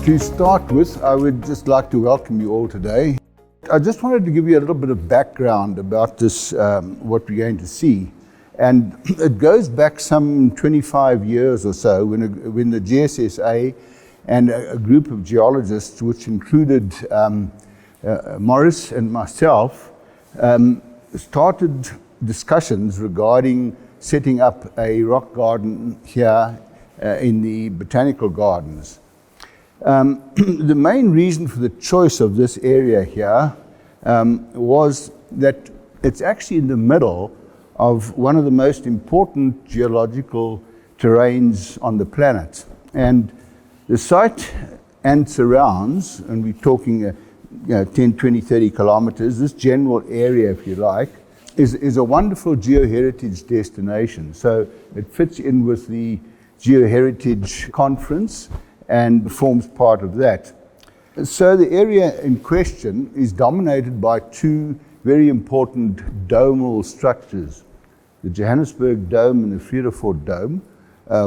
To start with, I would just like to welcome you all today. I just wanted to give you a little bit of background about this, what we're going to see. And it goes back some 25 years or so when the GSSA and a group of geologists, which included Morris and myself, started discussions regarding setting up a rock garden here in the Botanical Gardens. The main reason for the choice of this area here was that it's actually in the middle of one of the most important geological terrains on the planet. And the site and surrounds, and we're talking 10, 20, 30 kilometers, this general area, if you like, is a wonderful geoheritage destination. So it fits in with the Geoheritage Conference and forms part of that. So the area in question is dominated by two very important domal structures, the Johannesburg Dome and the Vredefort Dome,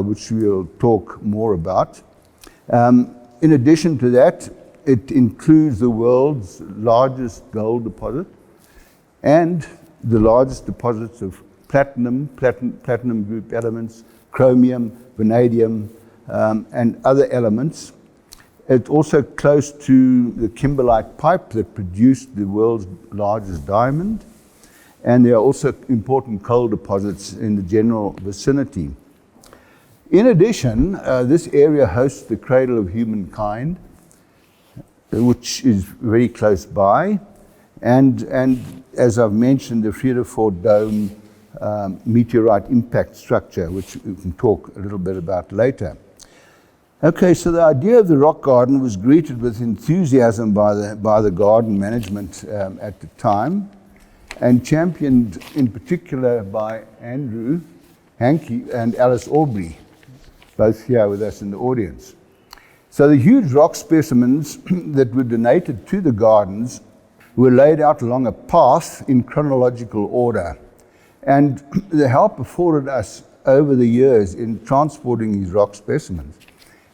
which we'll talk more about. In addition to that, it includes the world's largest gold deposit and the largest deposits of platinum group elements, chromium, vanadium, and other elements. It's also close to the kimberlite pipe that produced the world's largest diamond. And there are also important coal deposits in the general vicinity. In addition, this area hosts the cradle of humankind, which is very close by. And as I've mentioned, the Vredefort Dome meteorite impact structure, which we can talk a little bit about later. Okay, so the idea of the rock garden was greeted with enthusiasm by the garden management at the time, and championed in particular by Andrew Hankey and Alice Aubrey, both here with us in the audience. So the huge rock specimens that were donated to the gardens were laid out along a path in chronological order. And the help afforded us over the years in transporting these rock specimens.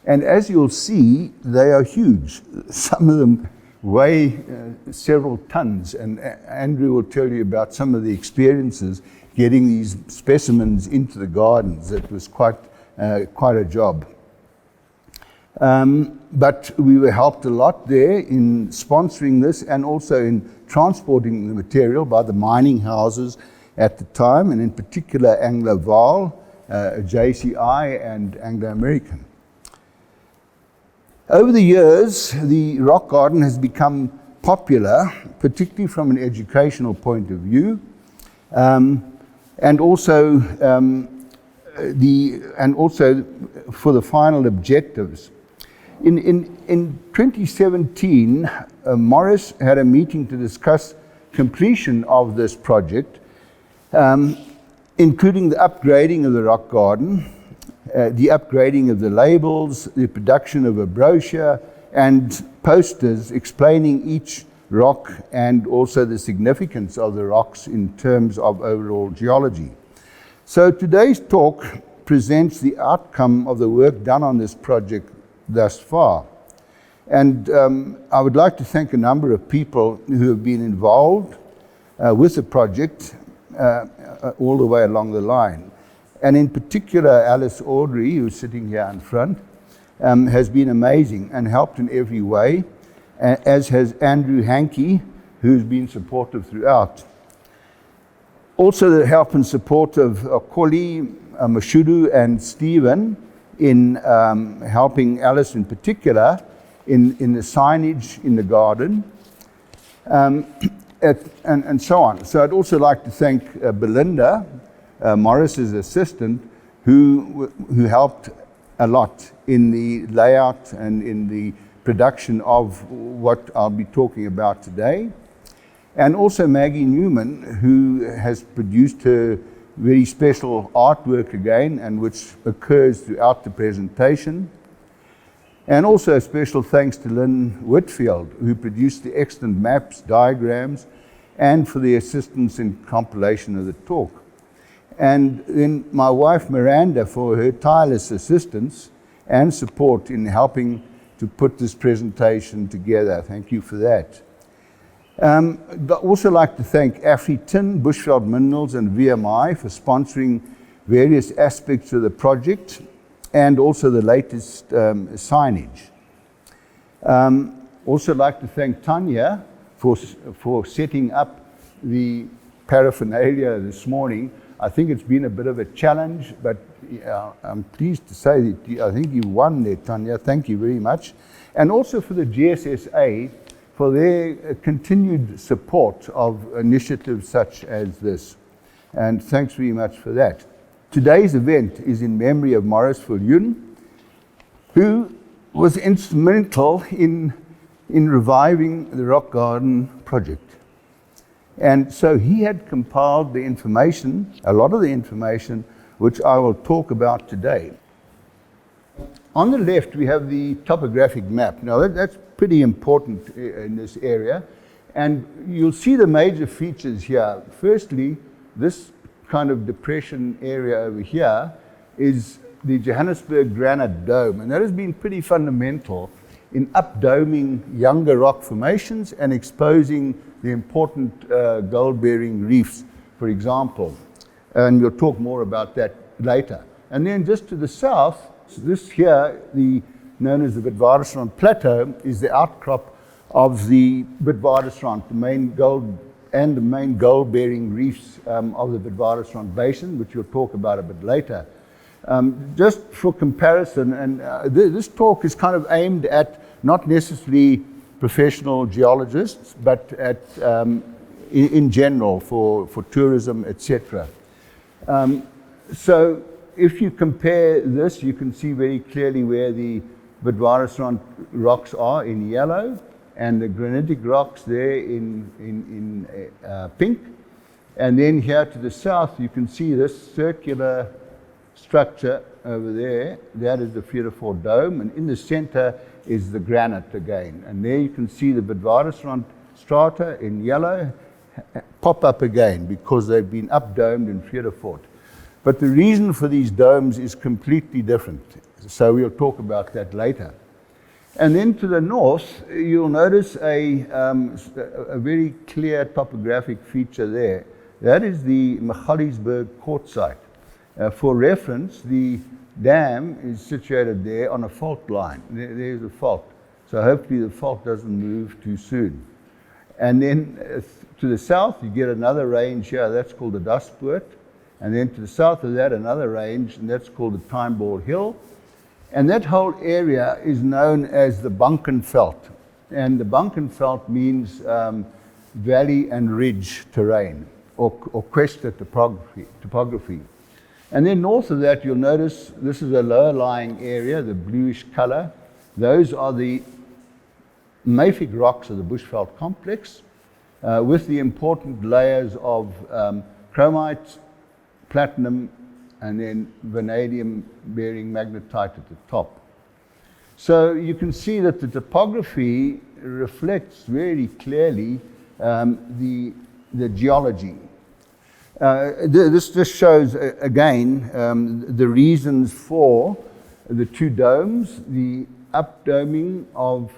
And as you'll see, they are huge. Some of them weigh several tons, and Andrew will tell you about some of the experiences getting these specimens into the gardens. It was quite a job. But we were helped a lot there in sponsoring this and also in transporting the material by the mining houses at the time, and in particular Transvaal, JCI, and Anglo American. Over the years, the rock garden has become popular, particularly from an educational point of view, and also for the final objectives. In 2017, Morris had a meeting to discuss completion of this project, including the upgrading of the rock garden, the upgrading of the labels, the production of a brochure, and posters explaining each rock and also the significance of the rocks in terms of overall geology. So today's talk presents the outcome of the work done on this project thus far. And I would like to thank a number of people who have been involved with the project all the way along the line. And in particular, Alice Audrey, who's sitting here in front, has been amazing and helped in every way, as has Andrew Hankey, who's been supportive throughout. Also the help and support of Koli, Mashudu, and Stephen in helping Alice in particular in the signage in the garden, and so on. So I'd also like to thank Belinda, Morris's assistant, who helped a lot in the layout and in the production of what I'll be talking about today. And also Maggie Newman, who has produced her very special artwork again, and which occurs throughout the presentation. And also a special thanks to Lynn Whitfield, who produced the excellent maps, diagrams, and for the assistance in compilation of the talk. And then my wife Miranda for her tireless assistance and support in helping to put this presentation together. Thank you for that. I'd also like to thank AfriTin, Bushveld Minerals and VMI for sponsoring various aspects of the project and also the latest signage. Also like to thank Tanya for setting up the paraphernalia this morning. I think it's been a bit of a challenge, but I'm pleased to say that I think you won there, Tanya. Thank you very much. And also for the GSSA for their continued support of initiatives such as this. And thanks very much for that. Today's event is in memory of Maurice Viljoen, who was instrumental in reviving the Rock Garden project. And so he had compiled the information, a lot of the information, which I will talk about today. On the left, we have the topographic map. Now, that's pretty important in this area. And you'll see the major features here. Firstly, this kind of depression area over here is the Johannesburg granite dome. And that has been pretty fundamental in updoming younger rock formations and exposing the important gold-bearing reefs, for example. And we'll talk more about that later. And then just to the south, so this here, known as the Witwatersrand Plateau, is the outcrop of the Witwatersrand, the main gold-bearing reefs of the Witwatersrand Basin, which we'll talk about a bit later. Just for comparison, and this talk is kind of aimed at not necessarily professional geologists, but at in general for tourism, etc. So if you compare this, you can see very clearly where the Witwatersrand rocks are in yellow, and the granitic rocks there in pink. And then here to the south, you can see this circular structure over there. That is the Vredefort dome, and in the center is the granite again. And there you can see the Witwatersrand strata in yellow pop up again because they've been updomed in Vredefort. But the reason for these domes is completely different. So we'll talk about that later. And then to the north, you'll notice a very clear topographic feature there. That is the Pilanesberg quartzite. For reference, the dam is situated there on a fault line. There's a fault. So hopefully the fault doesn't move too soon. And then to the south, you get another range here. That's called the Dustpoort. And then to the south of that, another range, and that's called the Timeball Hill. And that whole area is known as the Bunkenveld. And the Bunkenveld means valley and ridge terrain, or cuesta topography. And then north of that, you'll notice this is a lower lying area, the bluish color. Those are the mafic rocks of the Bushveld complex, with the important layers of chromite, platinum, and then vanadium-bearing magnetite at the top. So you can see that the topography reflects very clearly the geology. This just shows, again, the reasons for the two domes, the updoming of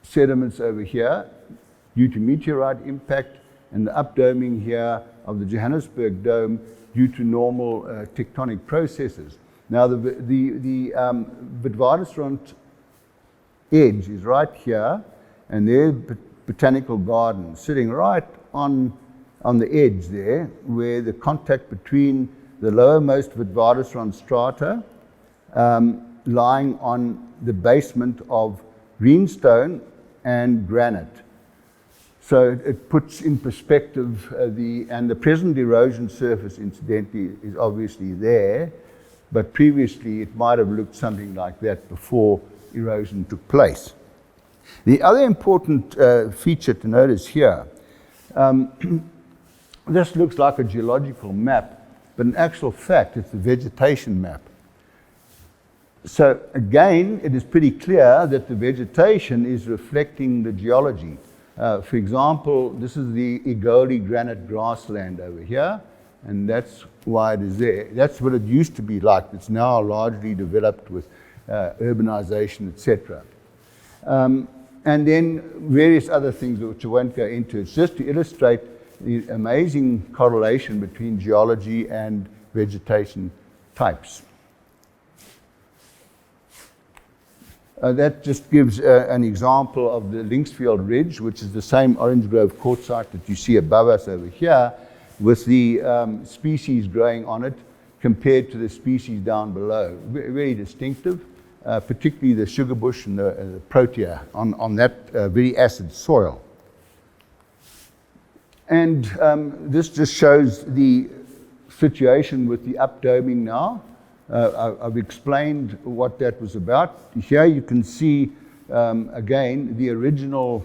sediments over here due to meteorite impact, and the updoming here of the Johannesburg dome due to normal tectonic processes. Now the Witwatersrand edge is right here, and there's Botanical Garden sitting right on the edge there, where the contact between the lowermost Witwatersrand strata lying on the basement of greenstone and granite. So it puts in perspective the present erosion surface, incidentally, is obviously there, but previously it might have looked something like that before erosion took place. The other important feature to notice here, this looks like a geological map, but in actual fact it's a vegetation map. So again, it is pretty clear that the vegetation is reflecting the geology. For example, this is the Igoli granite grassland over here, and that's why it is there. That's what it used to be like. It's now largely developed with urbanization, etc. And then various other things which I won't go into. It's just to illustrate the amazing correlation between geology and vegetation types. That just gives an example of the Linksfield Ridge, which is the same Orange Grove quartzite that you see above us over here, with the species growing on it compared to the species down below. Very distinctive, particularly the sugar bush and the protea on that very acid soil. And this just shows the situation with the updoming now. I've explained what that was about. Here you can see, again, the original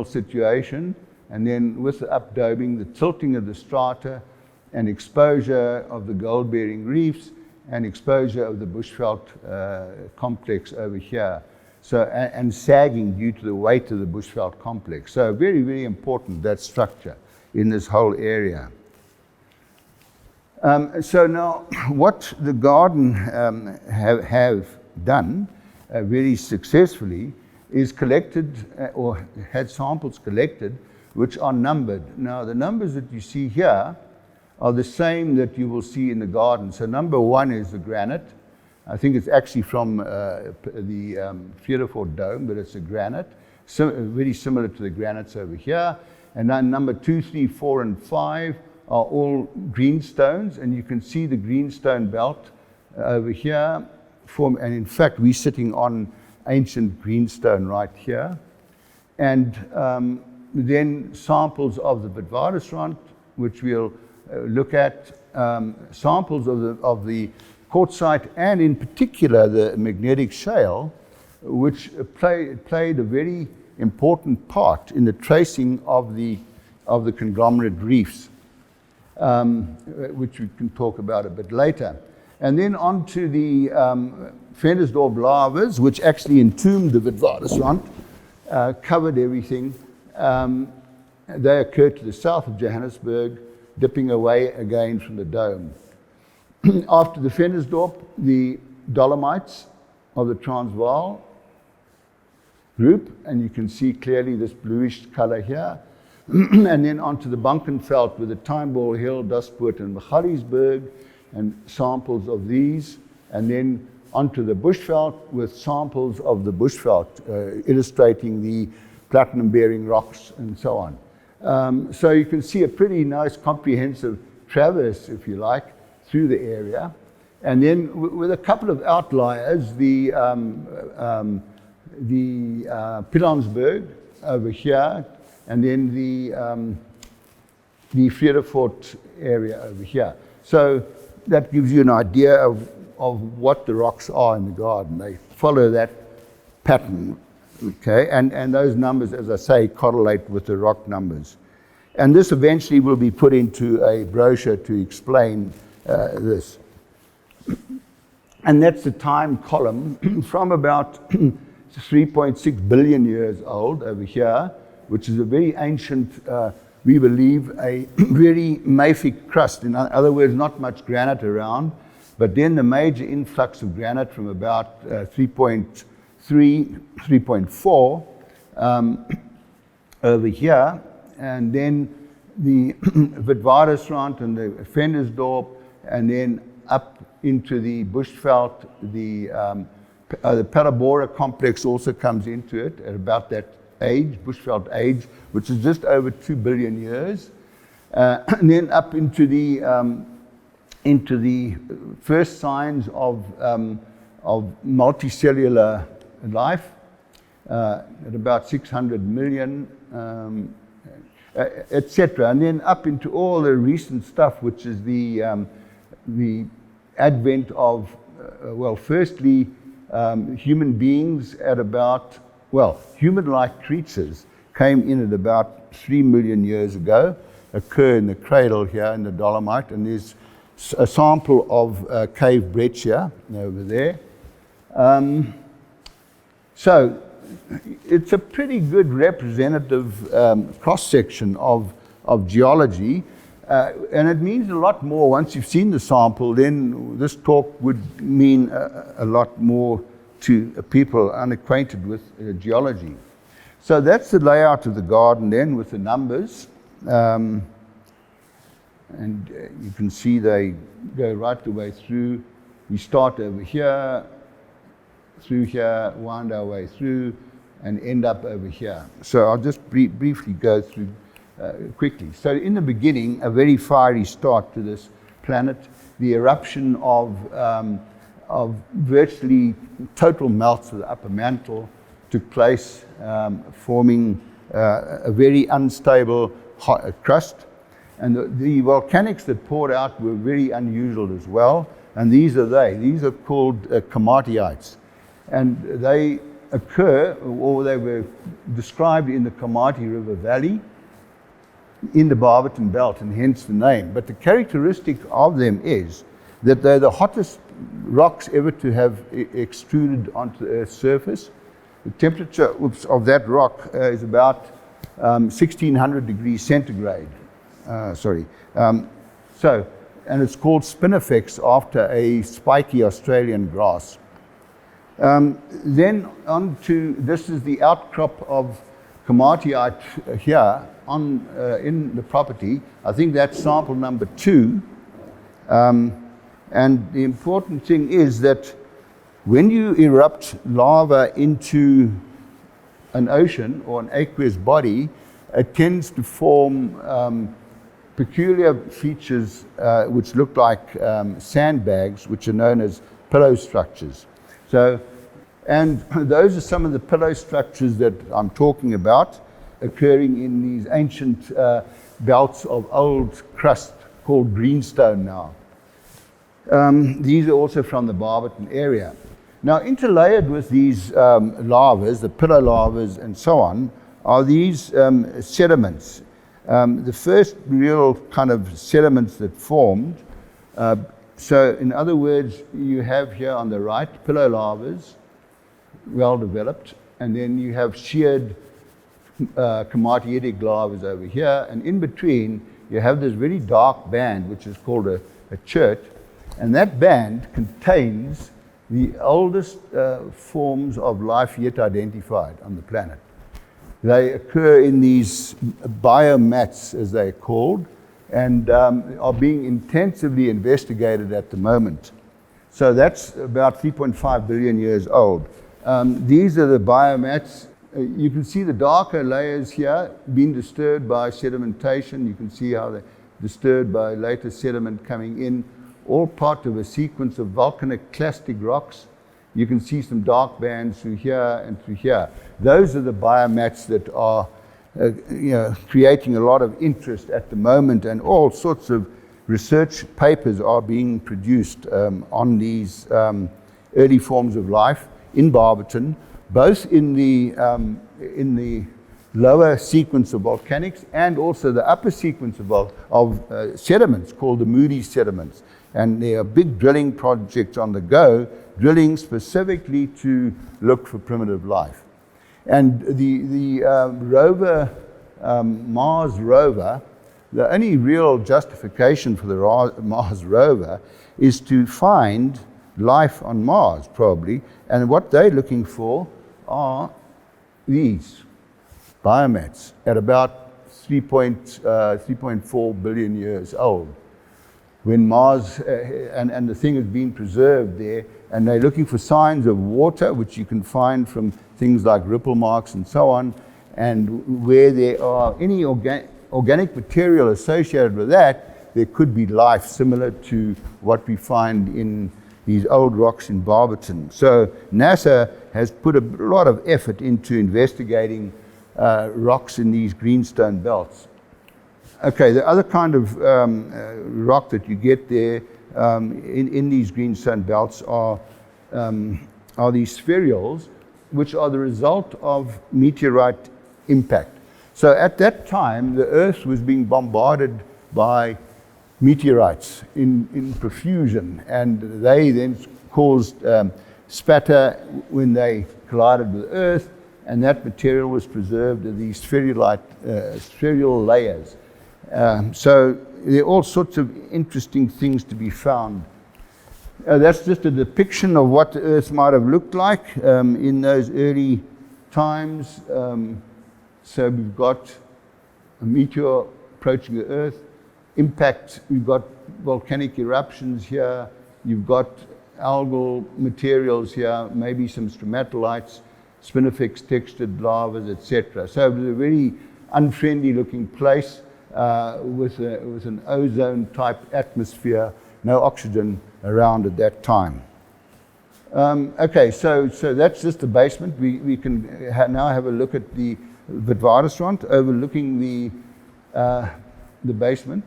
situation, and then with the updoming, the tilting of the strata, and exposure of the gold-bearing reefs, and exposure of the Bushveld complex over here. So, and sagging due to the weight of the Bushveld complex. So very, very important, that structure in this whole area. So now, what the garden have done very successfully is collected, or had samples collected, which are numbered. Now, the numbers that you see here are the same that you will see in the garden. So number 1 is the granite. I think it's actually from the Vredefort dome, but it's a granite, very similar to the granites over here. And then number 2, 3, 4, and 5 are all greenstones, and you can see the greenstone belt over here. And in fact, we're sitting on ancient greenstone right here. And then samples of the Witwatersrand, which we'll look at, samples of the quartzite, and in particular the magnetic shale, which played a very important part in the tracing of the conglomerate reefs, which we can talk about a bit later. And then on to the Vredefort lavas, which actually entombed the Witwatersrand, covered everything. They occurred to the south of Johannesburg, dipping away again from the dome. After the Vredefort, the dolomites of the Transvaal group, and you can see clearly this bluish color here. And then onto the Bunkenveld with the Timeball Hill, Dustpoort, and Magaliesberg, and samples of these. And then onto the Bushveld with samples of the Bushveld, illustrating the platinum-bearing rocks and so on. So you can see a pretty nice comprehensive traverse, if you like, through the area. And then with a couple of outliers, the Pilanesberg over here, and then the Vredefort area over here. So that gives you an idea of what the rocks are in the garden. They follow that pattern, okay? And those numbers, as I say, correlate with the rock numbers. And this eventually will be put into a brochure to explain this. And that's the time column from about 3.6 billion years old over here, which is a very ancient, we believe, a very mafic crust. In other words, not much granite around, but then the major influx of granite from about 3.3, 3.4 over here, and then the Witwatersrand and the Vredefort, and then up into the Bushveld. The Pilanesberg complex also comes into it at about that age, Bushveld age, which is just over 2 billion years, and then up into the first signs of multicellular life at about 600 million, etc. And then up into all the recent stuff, which is the advent of, well, firstly, human beings at about, well, human-like creatures came in at about 3 million years ago, occur in the cradle here in the dolomite, and there's a sample of cave breccia over there. So it's a pretty good representative cross-section of geology, and it means a lot more. Once you've seen the sample, then this talk would mean a lot more to people unacquainted with geology. So that's the layout of the garden then with the numbers. And you can see they go right the way through. We start over here, through here, wind our way through, and end up over here. So I'll just briefly go through quickly. So in the beginning, a very fiery start to this planet, the eruption of virtually total melts of the upper mantle took place, forming a very unstable crust. And the volcanics that poured out were very unusual as well. And these are called komatiites. And they occur, or they were described in the Komati River Valley, in the Barberton Belt, and hence the name. But the characteristic of them is that they're the hottest rocks ever to have extruded onto the Earth's surface. The temperature of that rock is about 1600 degrees centigrade. And it's called spinifex after a spiky Australian grass. Then on to, this is the outcrop of komatiite here in the property. I think that's sample number 2. And the important thing is that when you erupt lava into an ocean or an aqueous body, it tends to form peculiar features which look like sandbags, which are known as pillow structures. So, and those are some of the pillow structures that I'm talking about, occurring in these ancient belts of old crust called greenstone now. These are also from the Barberton area. Now, interlayered with these lavas, the pillow lavas and so on, are these sediments. The first real kind of sediments that formed. So in other words, you have here on the right pillow lavas, well developed, and then you have sheared komatiitic lavas over here, and in between you have this very dark band which is called a chert, and that band contains the oldest forms of life yet identified on the planet. They occur in these biomats, as they're called, and are being intensively investigated at the moment. So that's about 3.5 billion years old. These are the biomats. You can see the darker layers here being disturbed by sedimentation. You can see how they're disturbed by later sediment coming in, all part of a sequence of volcaniclastic rocks. You can see some dark bands through here and through here. Those are the biomats that are creating a lot of interest at the moment, and all sorts of research papers are being produced on these early forms of life in Barberton, both in the lower sequence of volcanics and also the upper sequence of sediments called the Moody sediments. And there are big drilling projects on the go, drilling specifically to look for primitive life. And the rover, Mars rover, the only real justification for the Mars rover is to find life on Mars, probably. And what they're looking for are these biomats at about 3.4 billion years old. When Mars, and the thing is being preserved there, and they're looking for signs of water, which you can find from things like ripple marks and so on, and where there are any organic material associated with that, there could be life similar to what we find in these old rocks in Barberton. So NASA has put a lot of effort into investigating rocks in these greenstone belts. Okay, the other kind of rock that you get there in these greenstone belts are these spherules, which are the result of meteorite impact. So at that time, the Earth was being bombarded by meteorites in profusion, and they then caused spatter when they collided with Earth, and that material was preserved in these spherular layers. So there are all sorts of interesting things to be found. That's just a depiction of what the Earth might have looked like in those early times. So we've got a meteor approaching the Earth. Impact, we've got volcanic eruptions here. You've got algal materials here, maybe some stromatolites, spinifex textured lavas, etc. So it was a very unfriendly looking place with an ozone type atmosphere, no oxygen around at that time. Okay, so that's just the basement. We can now have a look at the Witwatersrand overlooking the basement.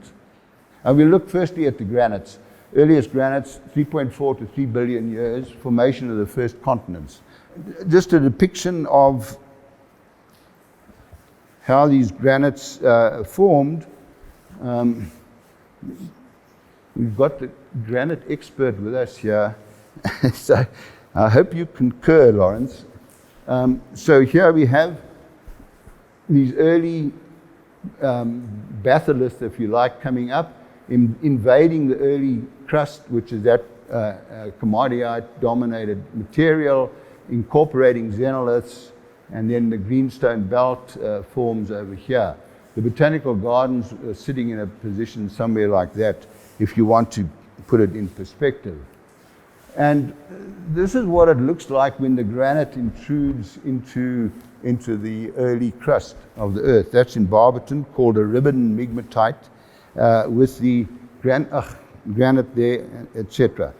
And we'll look firstly at the granites. Earliest granites, 3.4 to 3 billion years, formation of the first continents. Just a depiction of how these granites formed. We've got the granite expert with us here, so I hope you concur, Lawrence. So here we have these early batholiths, if you like, coming up, invading the early crust, which is that komatiite-dominated material, incorporating xenoliths, and then the greenstone belt forms over here. The botanical gardens are sitting in a position somewhere like that, if you want to put it in perspective. And this is what it looks like when the granite intrudes into the early crust of the Earth. That's in Barberton, called a ribbon migmatite, with the granite there, etc.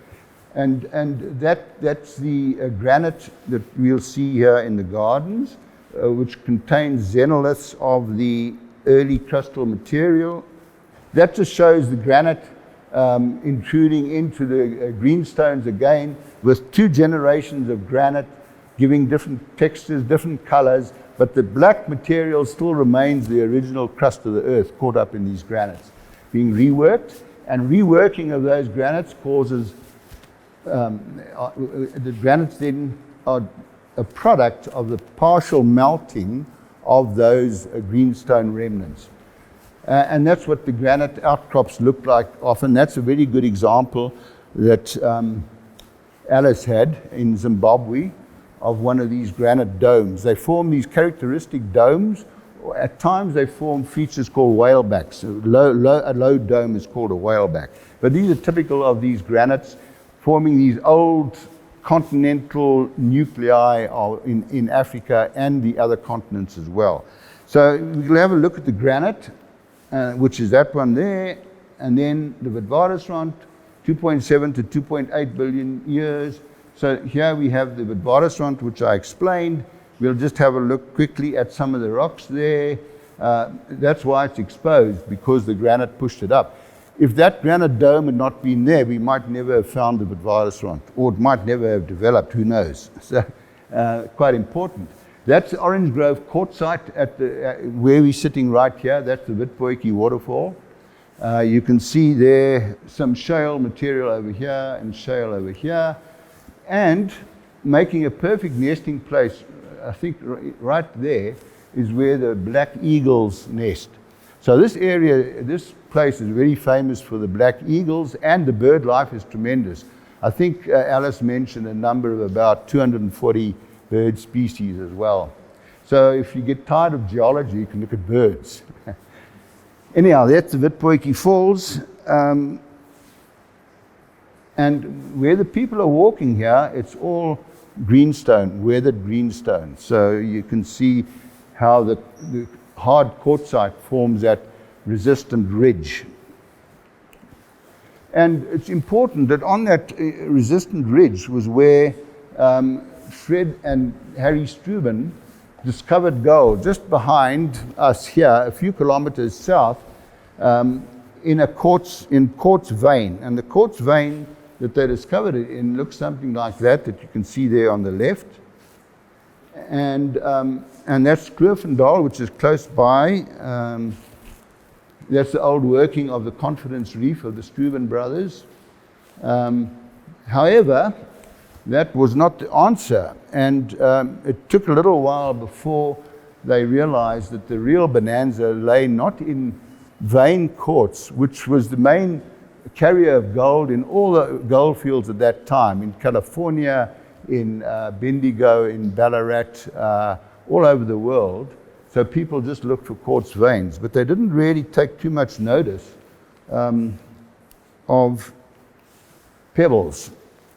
And that's the granite that we'll see here in the gardens, which contains xenoliths of the early crustal material. That just shows the granite intruding into the greenstones again, with two generations of granite giving different textures, different colors, but the black material still remains the original crust of the Earth caught up in these granites, being reworked. And reworking of those granites causes, the granites then are a product of the partial melting of those greenstone remnants. And that's what the granite outcrops look like often. That's a very good example that Alice had in Zimbabwe of one of these granite domes. They form these characteristic domes. At times they form features called whalebacks. A low dome is called a whaleback. But these are typical of these granites, forming these old continental nuclei in Africa and the other continents as well. So we'll have a look at the granite, which is that one there, and then the Witwatersrand, 2.7 to 2.8 billion years. So here we have the Witwatersrand, which I explained. We'll just have a look quickly at some of the rocks there. That's why it's exposed, because the granite pushed it up. If that granite dome had not been there, we might never have found the Witwatersrand, or it might never have developed, who knows. So quite important. That's Orange Grove quartzite at where we're sitting right here. That's the Witwatersrand waterfall. You can see there some shale material over here and shale over here, and making a perfect nesting place, I think right there is where the black eagles nest. So this area, this place is very famous for the black eagles, and the bird life is tremendous. I think Alice mentioned a number of about 240 bird species as well. So if you get tired of geology, you can look at birds. Anyhow, that's the Witwatersrand Falls. And where the people are walking here, it's all greenstone, weathered greenstone. So you can see how the hard quartzite forms that resistant ridge. And it's important that on that resistant ridge was where Fred and Harry Struben discovered gold, just behind us here, a few kilometers south, in quartz vein. And the quartz vein that they discovered it in looks something like that you can see there on the left. And that's Vredefort, which is close by. That's the old working of the Confidence Reef of the Struben brothers. However, that was not the answer, and it took a little while before they realized that the real bonanza lay not in vein quartz, which was the main carrier of gold in all the gold fields at that time, in California, in Bendigo, in Ballarat, all over the world. So people just looked for quartz veins, but they didn't really take too much notice of pebbles.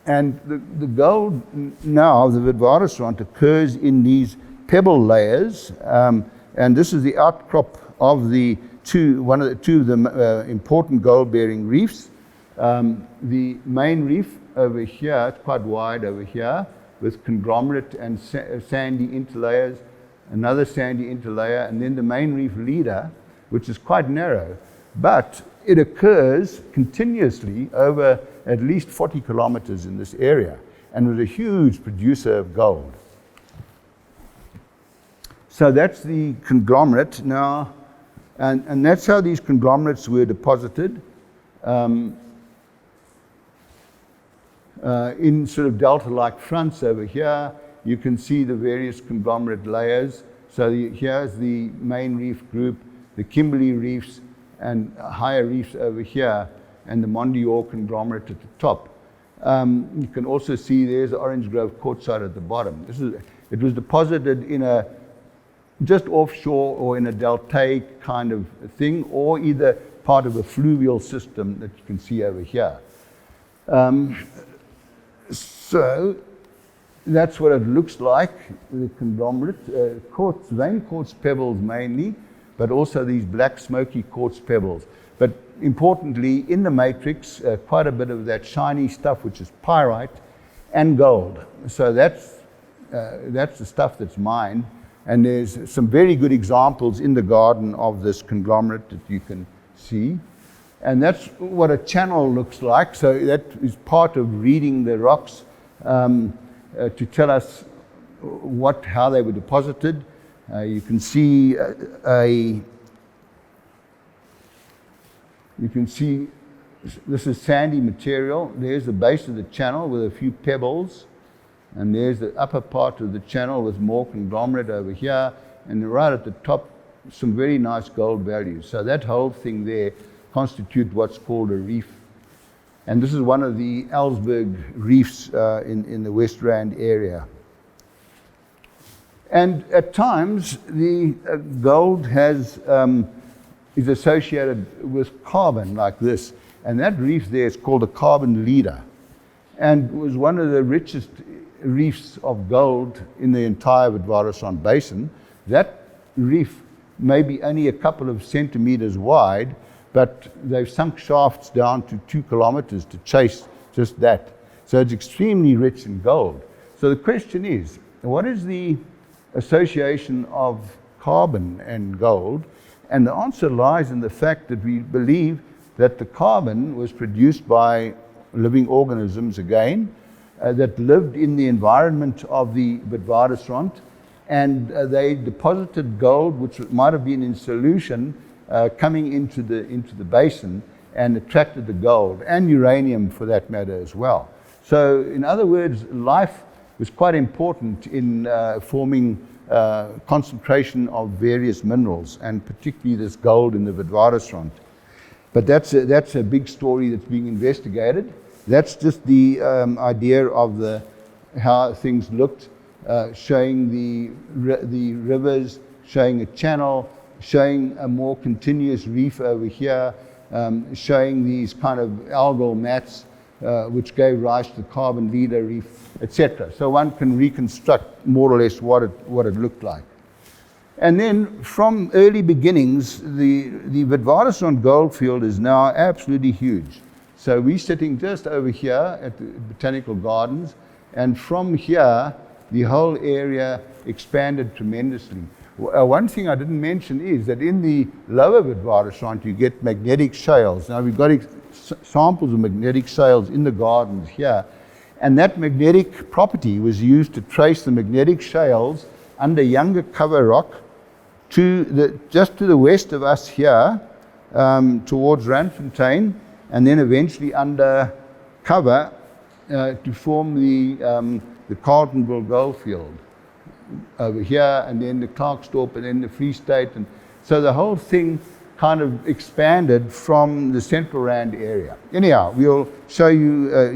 And the gold now, the Witwatersrand, occurs in these pebble layers, and this is the outcrop of the two of the important gold-bearing reefs. The main reef over here, it's quite wide over here, with conglomerate and sandy interlayers, another sandy interlayer, and then the main reef leader, which is quite narrow, but it occurs continuously over at least 40 kilometers in this area, and was a huge producer of gold. So that's the conglomerate now, and that's how these conglomerates were deposited in sort of delta-like fronts over here. You can see the various conglomerate layers. So here's the main reef group, the Kimberley reefs, and higher reefs over here, and the Mondior conglomerate at the top. You can also see there's the Orange Grove quartzite at the bottom. It was deposited in a just offshore or in a deltaic kind of thing, or either part of a fluvial system that you can see over here. So that's what it looks like, the conglomerate, quartz, vein quartz pebbles mainly, but also these black smoky quartz pebbles. But importantly, in the matrix, quite a bit of that shiny stuff, which is pyrite and gold. So that's the stuff that's mined. And there's some very good examples in the garden of this conglomerate that you can see. And that's what a channel looks like. So that is part of reading the rocks to tell us how they were deposited. You can see this is sandy material. There's the base of the channel with a few pebbles, and there's the upper part of the channel with more conglomerate over here, and right at the top some very nice gold values. So that whole thing there constitutes what's called a reef. And this is one of the Ellsberg reefs in the West Rand area. And at times, the gold is associated with carbon like this. And that reef there is called a carbon leader, and was one of the richest reefs of gold in the entire Witwatersrand basin. That reef may be only a couple of centimeters wide, but they've sunk shafts down to 2 kilometers to chase just that. So it's extremely rich in gold. So the question is, what is the association of carbon and gold? And the answer lies in the fact that we believe that the carbon was produced by living organisms again, that lived in the environment of the Witwatersrand, and they deposited gold, which might have been in solution, coming into the basin, and attracted the gold, and uranium for that matter as well. So in other words, life was quite important in forming concentration of various minerals, and particularly this gold in the Witwatersrand. But that's a big story that's being investigated. That's just the idea of how things looked, showing the rivers, showing a channel, showing a more continuous reef over here, showing these kind of algal mats, which gave rise to the carbon leader reef, etc. So one can reconstruct more or less what it looked like. And then from early beginnings, the Witwatersrand gold field is now absolutely huge. So we're sitting just over here at the Botanical Gardens, and from here, the whole area expanded tremendously. One thing I didn't mention is that in the lower Witwatersrand, you get magnetic shales. Now we've got samples of magnetic shales in the gardens here, and that magnetic property was used to trace the magnetic shales under younger cover rock just to the west of us here, towards Randfontein, and then eventually under cover to form the Carltonville gold field over here, and then the Clarkstorp, and then the Free State. And so the whole thing kind of expanded from the central Rand area. Anyhow, we'll show you,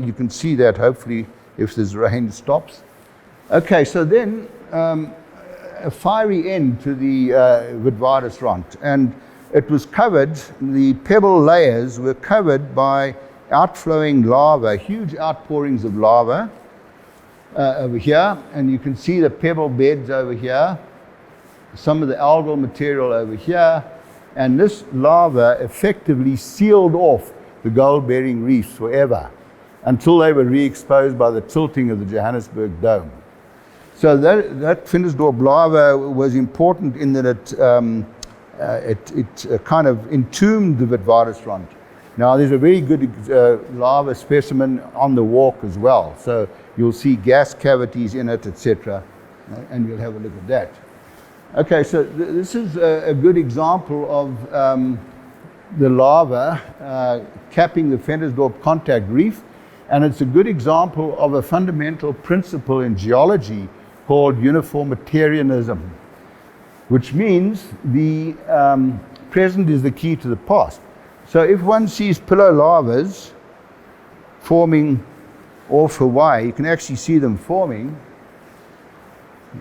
you can see that hopefully if this rain stops. Okay, so then a fiery end to the Witwatersrand, and it was covered, the pebble layers were covered by outflowing lava, huge outpourings of lava over here, and you can see the pebble beds over here, some of the algal material over here, and this lava effectively sealed off the gold-bearing reefs forever until they were re-exposed by the tilting of the Johannesburg Dome. So that Vredefort lava was important in that it kind of entombed the Witwatersrand. Now there's a very good lava specimen on the walk as well. So you'll see gas cavities in it, etc. And we'll have a look at that. Okay, so this is a good example of the lava capping the Vredefort contact reef. And it's a good example of a fundamental principle in geology called uniformitarianism, which means the present is the key to the past. So if one sees pillow lavas forming off Hawaii, you can actually see them forming.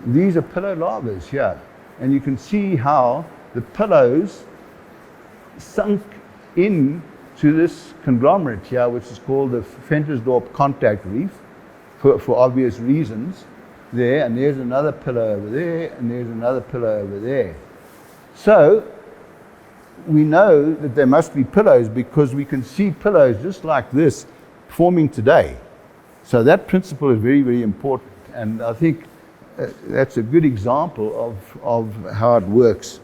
These are pillow lavas here. And you can see how the pillows sunk in to this conglomerate here, which is called the Vredefort contact reef, for obvious reasons. There, and there's another pillar over there, and there's another pillar over there. So we know that there must be pillows because we can see pillows just like this forming today. So that principle is very, very important, and I think that's a good example of how it works.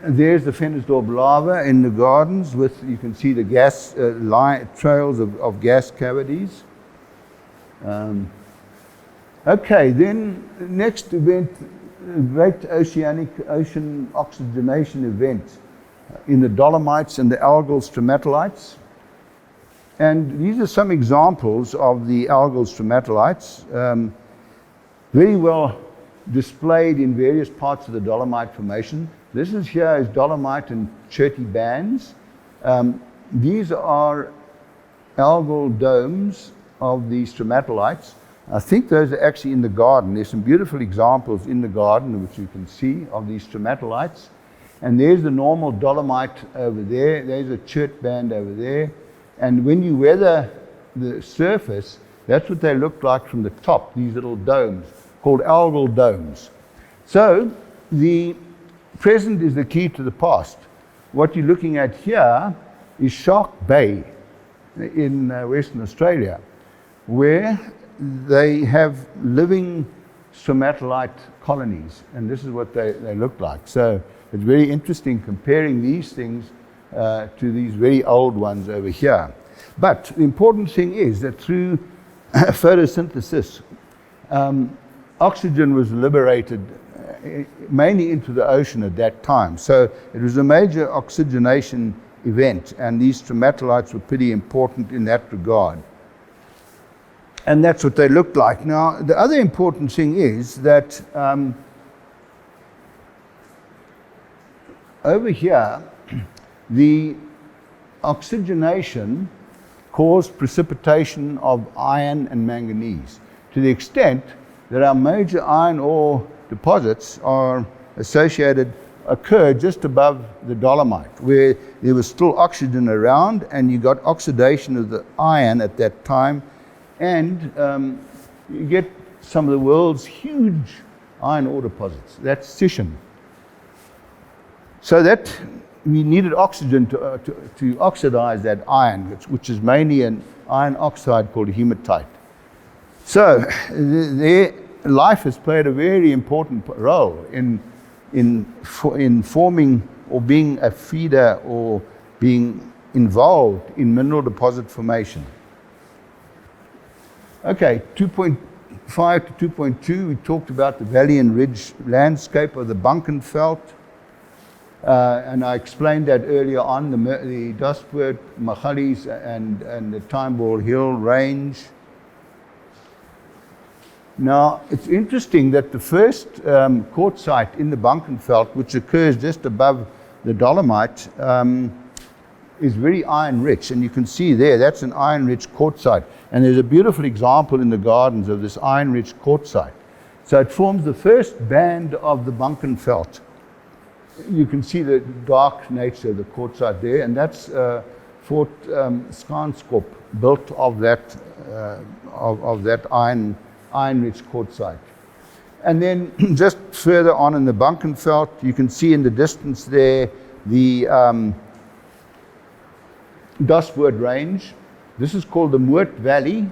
And there's the Vredefort lava in the gardens with, you can see the gas trails of gas cavities. Okay, then the next event, great ocean oxygenation event in the dolomites and the algal stromatolites. And these are some examples of the algal stromatolites, very well displayed in various parts of the dolomite formation. This is here is dolomite and cherty bands. These are algal domes of the stromatolites. I think those are actually in the garden. There's some beautiful examples in the garden which you can see of these stromatolites. And there's the normal dolomite over there. There's a chert band over there. And when you weather the surface, that's what they look like from the top, these little domes, called algal domes. So the present is the key to the past. What you're looking at here is Shark Bay in Western Australia, where they have living stromatolite colonies, and this is what they look like. So it's very interesting comparing these things to these very old ones over here. But the important thing is that through photosynthesis, oxygen was liberated mainly into the ocean at that time. So it was a major oxygenation event, and these stromatolites were pretty important in that regard. And that's what they looked like. Now, the other important thing is that over here, the oxygenation caused precipitation of iron and manganese to the extent that our major iron ore deposits are occurred just above the dolomite, where there was still oxygen around, and you got oxidation of the iron at that time, and you get some of the world's huge iron ore deposits. That's scission. So that we needed oxygen to oxidize that iron, which is mainly an iron oxide called hematite. So their life has played a very important role in forming or being a feeder or being involved in mineral deposit formation. Okay, 2.5 to 2.2, we talked about the valley and ridge landscape of the Bushveld. And I explained that earlier on, the Dustwood, Machalis, and the Timeball Hill range. Now, it's interesting that the first quartzite in the Bushveld, which occurs just above the dolomite, is very iron rich. And you can see there, that's an iron rich quartzite. And there's a beautiful example in the gardens of this iron rich quartzite. So it forms the first band of the Bushveld. You can see the dark nature of the quartzite there, and that's Fort Skanskop, built of that iron-rich quartzite. And then just further on in the Bushveld, you can see in the distance there the Doswoord Range. This is called the Moot Valley,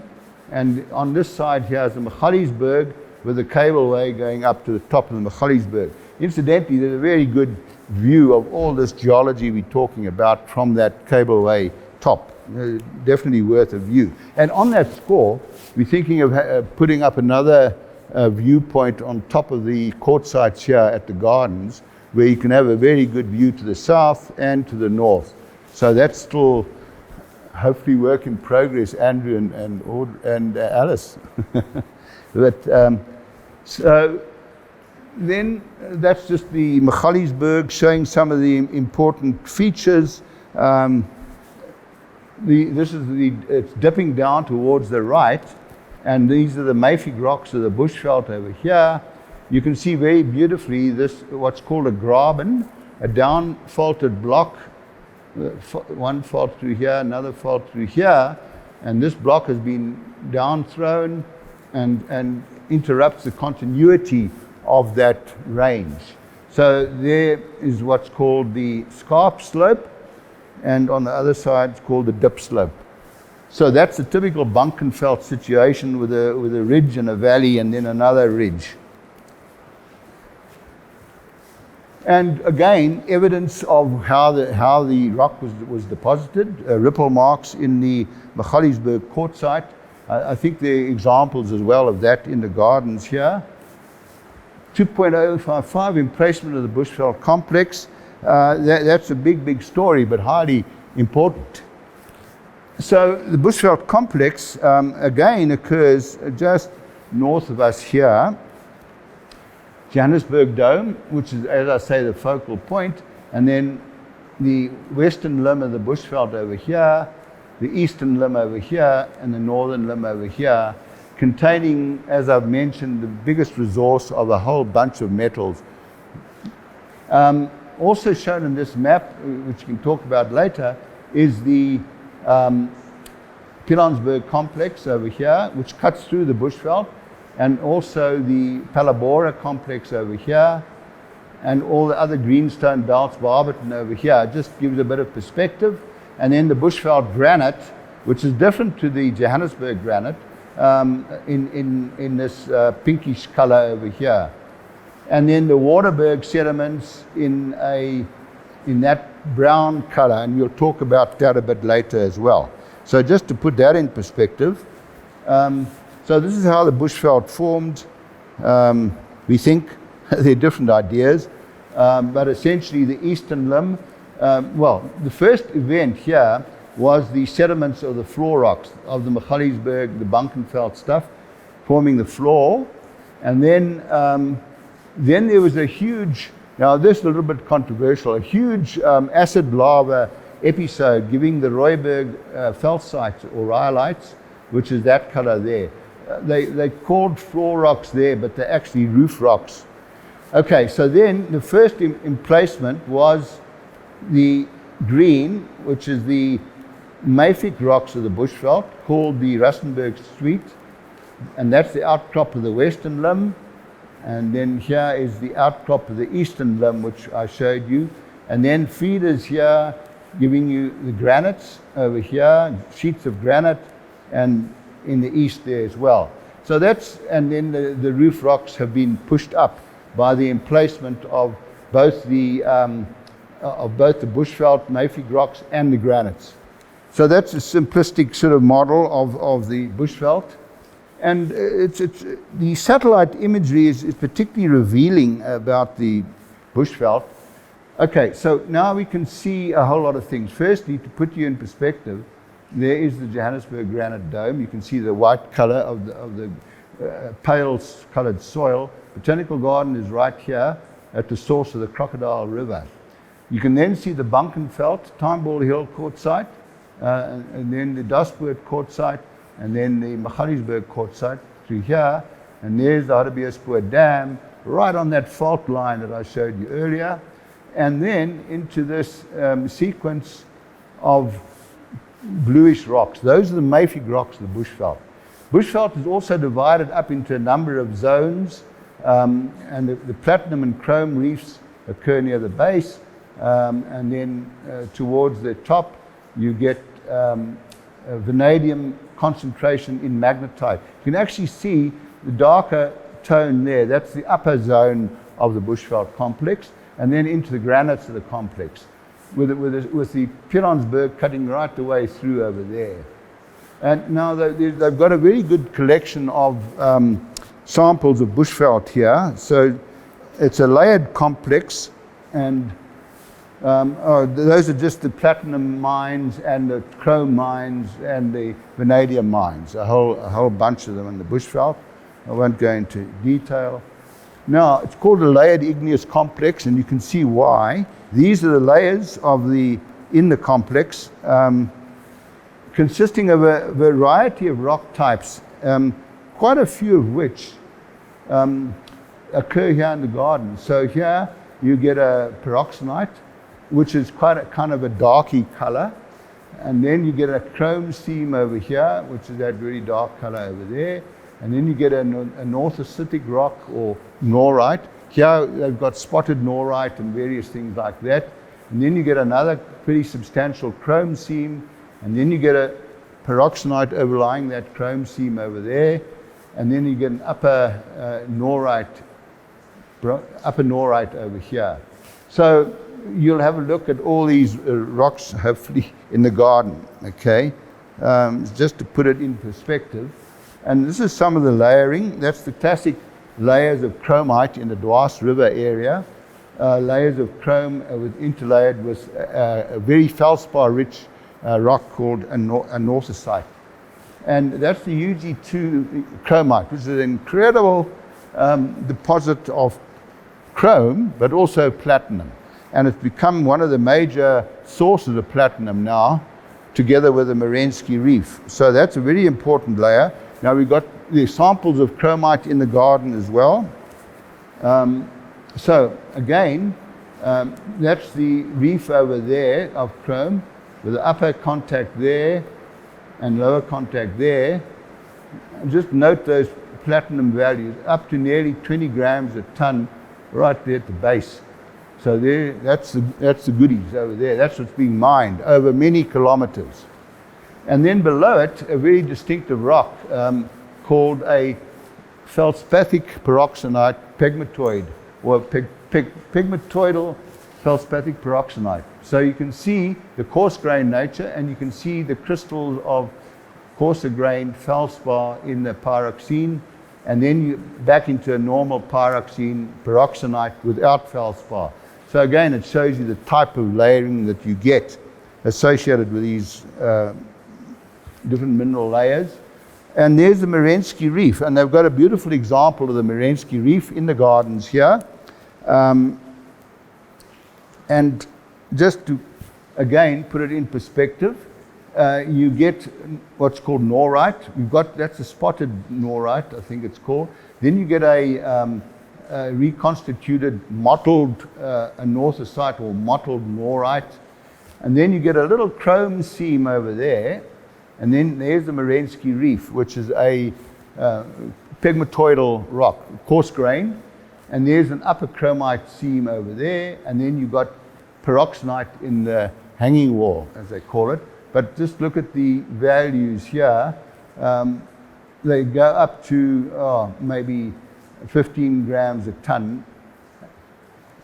and on this side here is the Pilanesberg, with a cableway going up to the top of the Pilanesberg. Incidentally, there's a very good view of all this geology we're talking about from that cableway top. Definitely worth a view. And on that score, we're thinking of putting up another viewpoint on top of the quartzites here at the gardens, where you can have a very good view to the south and to the north. So that's still hopefully work in progress, Andrew and Alice. But so then that's just the Pilanesberg, showing some of the important features. It's dipping down towards the right, and these are the mafic rocks of the Bushveld over here. You can see very beautifully this, what's called a graben, a down-faulted block. One fault through here, another fault through here, and this block has been down thrown and interrupts the continuity of that range. So there is what's called the scarp slope, and on the other side it's called the dip slope. So that's a typical Bushveld situation with a ridge and a valley and then another ridge. And again, evidence of how the rock was deposited, ripple marks in the Pilanesberg quartzite. I think there are examples as well of that in the gardens here. 2.055 emplacement of the Bushveld complex. That's a big story, but highly important. So the Bushveld complex again occurs just north of us here. Johannesburg Dome, which is, as I say, the focal point, and then the western limb of the Bushveld over here, the eastern limb over here, and the northern limb over here, containing, as I've mentioned, the biggest resource of a whole bunch of metals. Also shown in this map, which we can talk about later, is the Pilanesberg complex over here, which cuts through the Bushveld, and also the Palabora complex over here, and all the other greenstone belts, Barberton over here. Just gives a bit of perspective. And then the Bushveld granite, which is different to the Johannesburg granite, in this pinkish color over here. And then the waterberg sediments in that brown color, and we'll talk about that a bit later as well. So just to put that in perspective, so this is how the Bushveld formed. We think there are different ideas, but essentially the eastern limb, well, the first event here was the sediments of the floor rocks of the Pilanesberg, the Bushveld stuff, forming the floor. And then there was a huge, now this is a little bit controversial, a huge acid lava episode giving the Rooiberg felsites or rhyolites, which is that color there. They called floor rocks there, but they're actually roof rocks. Okay, so then the first emplacement was the green, which is the mafic rocks of the Bushveld, called the Rustenburg Street, and that's the outcrop of the western limb. And then here is the outcrop of the eastern limb, which I showed you. And then feeders here, giving you the granites over here, sheets of granite, and in the east there as well. So that's, and then the roof rocks have been pushed up by the emplacement of both the Bushveld mafic rocks and the granites. So that's a simplistic sort of model of the Bushveld. And the satellite imagery is particularly revealing about the Bushveld. Okay, so now we can see a whole lot of things. Firstly, to put you in perspective, there is the Johannesburg granite dome. You can see the white color of the pale coloured soil. Botanical garden is right here at the source of the Crocodile River. You can then see the Bunkenveld, Timeball Hill quartzite, and then the Daspoort quartzite, and then the Pilanesberg quartzite through here. And there's the Hartbeespoort Dam, right on that fault line that I showed you earlier. And then into this sequence of bluish rocks. Those are the mafic rocks of the Bushveld. Bushveld is also divided up into a number of zones, and the platinum and chrome reefs occur near the base, and then towards the top you get vanadium concentration in magnetite. You can actually see the darker tone there. That's the upper zone of the Bushveld complex, and then into the granites of the complex, with the Pilanesberg cutting right the way through over there. And now they've got a very good collection of samples of Bushveld here. So it's a layered complex, and those are just the platinum mines and the chrome mines and the vanadium mines, a whole bunch of them in the Bushveld. I won't go into detail. Now, it's called a layered igneous complex, and you can see why. These are the layers in the complex, consisting of a variety of rock types, quite a few of which occur here in the garden. So here you get a pyroxenite, which is quite a kind of a darky color, and then you get a chrome seam over here, which is that very dark color over there, and then you get a northocytic rock or norite. Here they've got spotted norite and various things like that, and then you get another pretty substantial chrome seam, and then you get a pyroxenite overlying that chrome seam over there, and then you get an upper norite over here. So you'll have a look at all these rocks, hopefully, in the garden, okay? Just to put it in perspective. And this is some of the layering. That's the classic layers of chromite in the Dwaas River area. Layers of chrome interlayered with a very feldspar-rich rock called a northocite. And that's the UG2 chromite, which is an incredible deposit of chrome, but also platinum. And it's become one of the major sources of platinum now, together with the Merensky Reef. So that's a very important layer. Now we've got the samples of chromite in the garden as well. So again, that's the reef over there of chrome, with the upper contact there and lower contact there. And just note those platinum values, up to nearly 20 grams a ton right there at the base. So there, that's the goodies over there. That's what's being mined over many kilometers. And then below it, a very distinctive rock called a feldspathic pyroxenite pegmatoid, or pegmatoidal feldspathic pyroxenite. So you can see the coarse grain nature, and you can see the crystals of coarser grain feldspar in the pyroxene, and then you back into a normal pyroxene pyroxenite without feldspar. So again, it shows you the type of layering that you get associated with these different mineral layers. And there's the Merensky Reef, and they've got a beautiful example of the Merensky Reef in the gardens here. And just to, again, put it in perspective, you get what's called norite. That's a spotted norite, I think it's called. Then you get a reconstituted mottled northocite or mottled norite. And then you get a little chrome seam over there. And then there's the Merensky Reef, which is a pegmatoidal rock, coarse grain. And there's an upper chromite seam over there. And then you've got pyroxenite in the hanging wall, as they call it. But just look at the values here. They go up to maybe 15 grams a ton.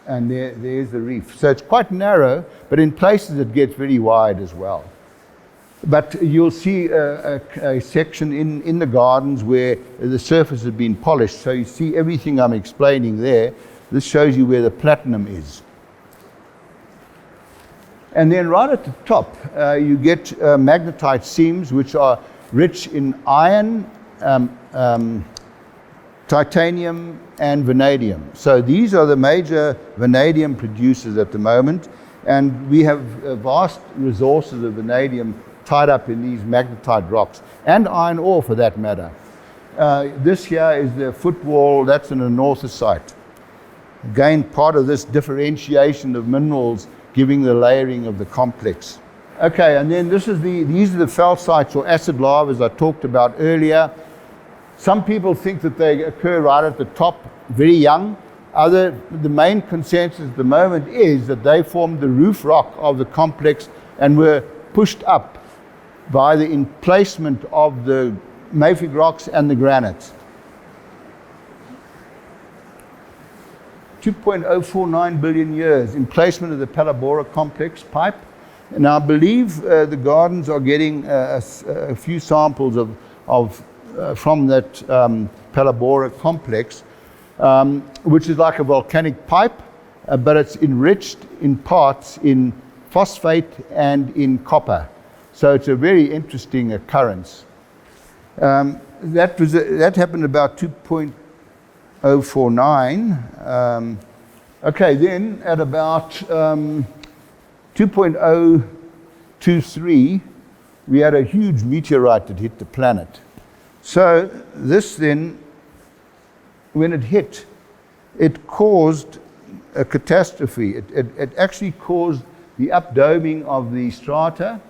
And there's the reef. So it's quite narrow, but in places it gets very wide as well. But you'll see a section in the gardens where the surface has been polished. So you see everything I'm explaining there. This shows you where the platinum is. And then right at the top, you get magnetite seams, which are rich in iron, titanium and vanadium. So these are the major vanadium producers at the moment, and we have vast resources of vanadium tied up in these magnetite rocks, and iron ore for that matter. This here is the footwall, that's an anorthosite. Again, part of this differentiation of minerals giving the layering of the complex. Okay, and then these are the felsites or acid lavas I talked about earlier. Some people think that they occur right at the top, very young. The main consensus at the moment is that they formed the roof rock of the complex and were pushed up by the emplacement of the mafic rocks and the granite. 2.049 billion years, emplacement of the Palabora complex pipe. And I believe the gardens are getting a few samples from that Palabora complex, which is like a volcanic pipe, but it's enriched in parts in phosphate and in copper. So it's a very interesting occurrence. That happened about 2.049. Okay, then at about 2.023, we had a huge meteorite that hit the planet. So this then, when it hit, it caused a catastrophe. It actually caused the updoming of the strata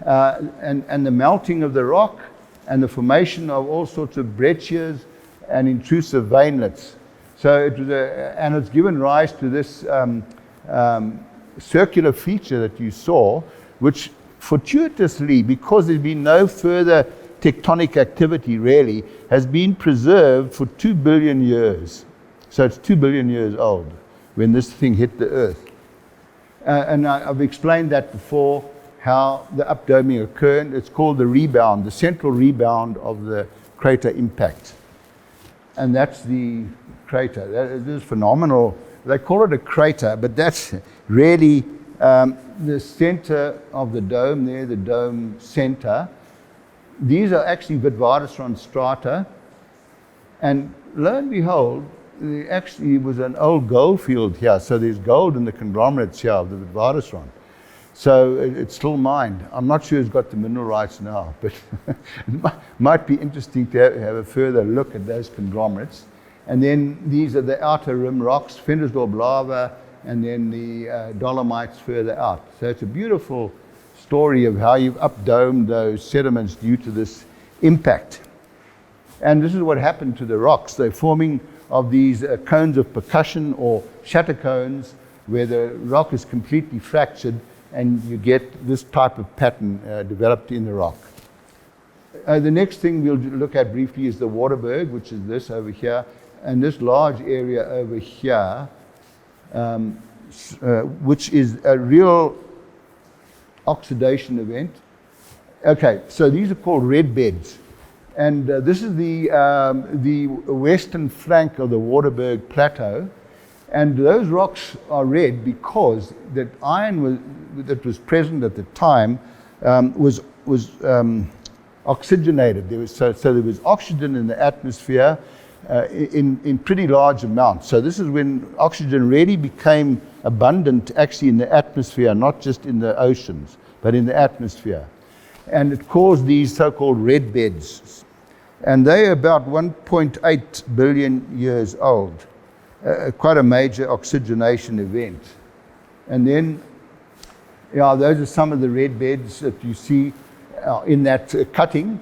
and the melting of the rock and the formation of all sorts of breccias and intrusive veinlets. So it was and it's given rise to this circular feature that you saw, which fortuitously, because there's been no further tectonic activity really, has been preserved for 2 billion years. So it's 2 billion years old when this thing hit the earth. And I've explained that before, how the updoming occurred. It's called the rebound, the central rebound of the crater impact. And that's the crater. That is phenomenal. They call it a crater, but that's really the center of the dome there, the dome center. These are actually Witwatersrand strata. And lo and behold, there actually was an old gold field here. So there's gold in the conglomerates here of the Witwatersrand. So it's still mined. I'm not sure who's got the mineral rights now, but it might be interesting to have a further look at those conglomerates. And then these are the outer rim rocks, Ventersdorp lava, and then the dolomites further out. So it's a beautiful story of how you've updomed those sediments due to this impact. And this is what happened to the rocks. They're forming of these cones of percussion or shatter cones where the rock is completely fractured and you get this type of pattern developed in the rock. The next thing we'll look at briefly is the waterberg, which is this over here, and this large area over here, which is a real oxidation event. Okay, so these are called red beds. And this is the western flank of the Waterberg Plateau. And those rocks are red because that iron that was present at the time was oxygenated. So there was oxygen in the atmosphere in pretty large amounts. So this is when oxygen really became abundant actually in the atmosphere, not just in the oceans, but in the atmosphere. And it caused these so-called red beds. And they're about 1.8 billion years old. Quite a major oxygenation event. And then, those are some of the red beds that you see in that cutting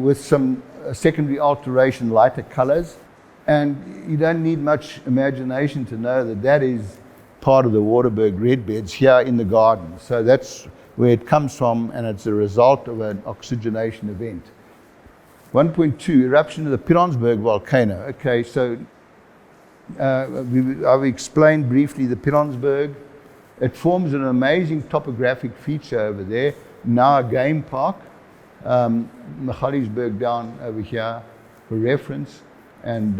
with some secondary alteration, lighter colors. And you don't need much imagination to know that that is part of the Waterberg red beds here in the garden. So that's where it comes from, and it's a result of an oxygenation event. 1.2, eruption of the Pilanesberg volcano. Okay, so I've explained briefly the Pilanesberg. It forms an amazing topographic feature over there, now a game park. Magaliesberg down over here for reference, and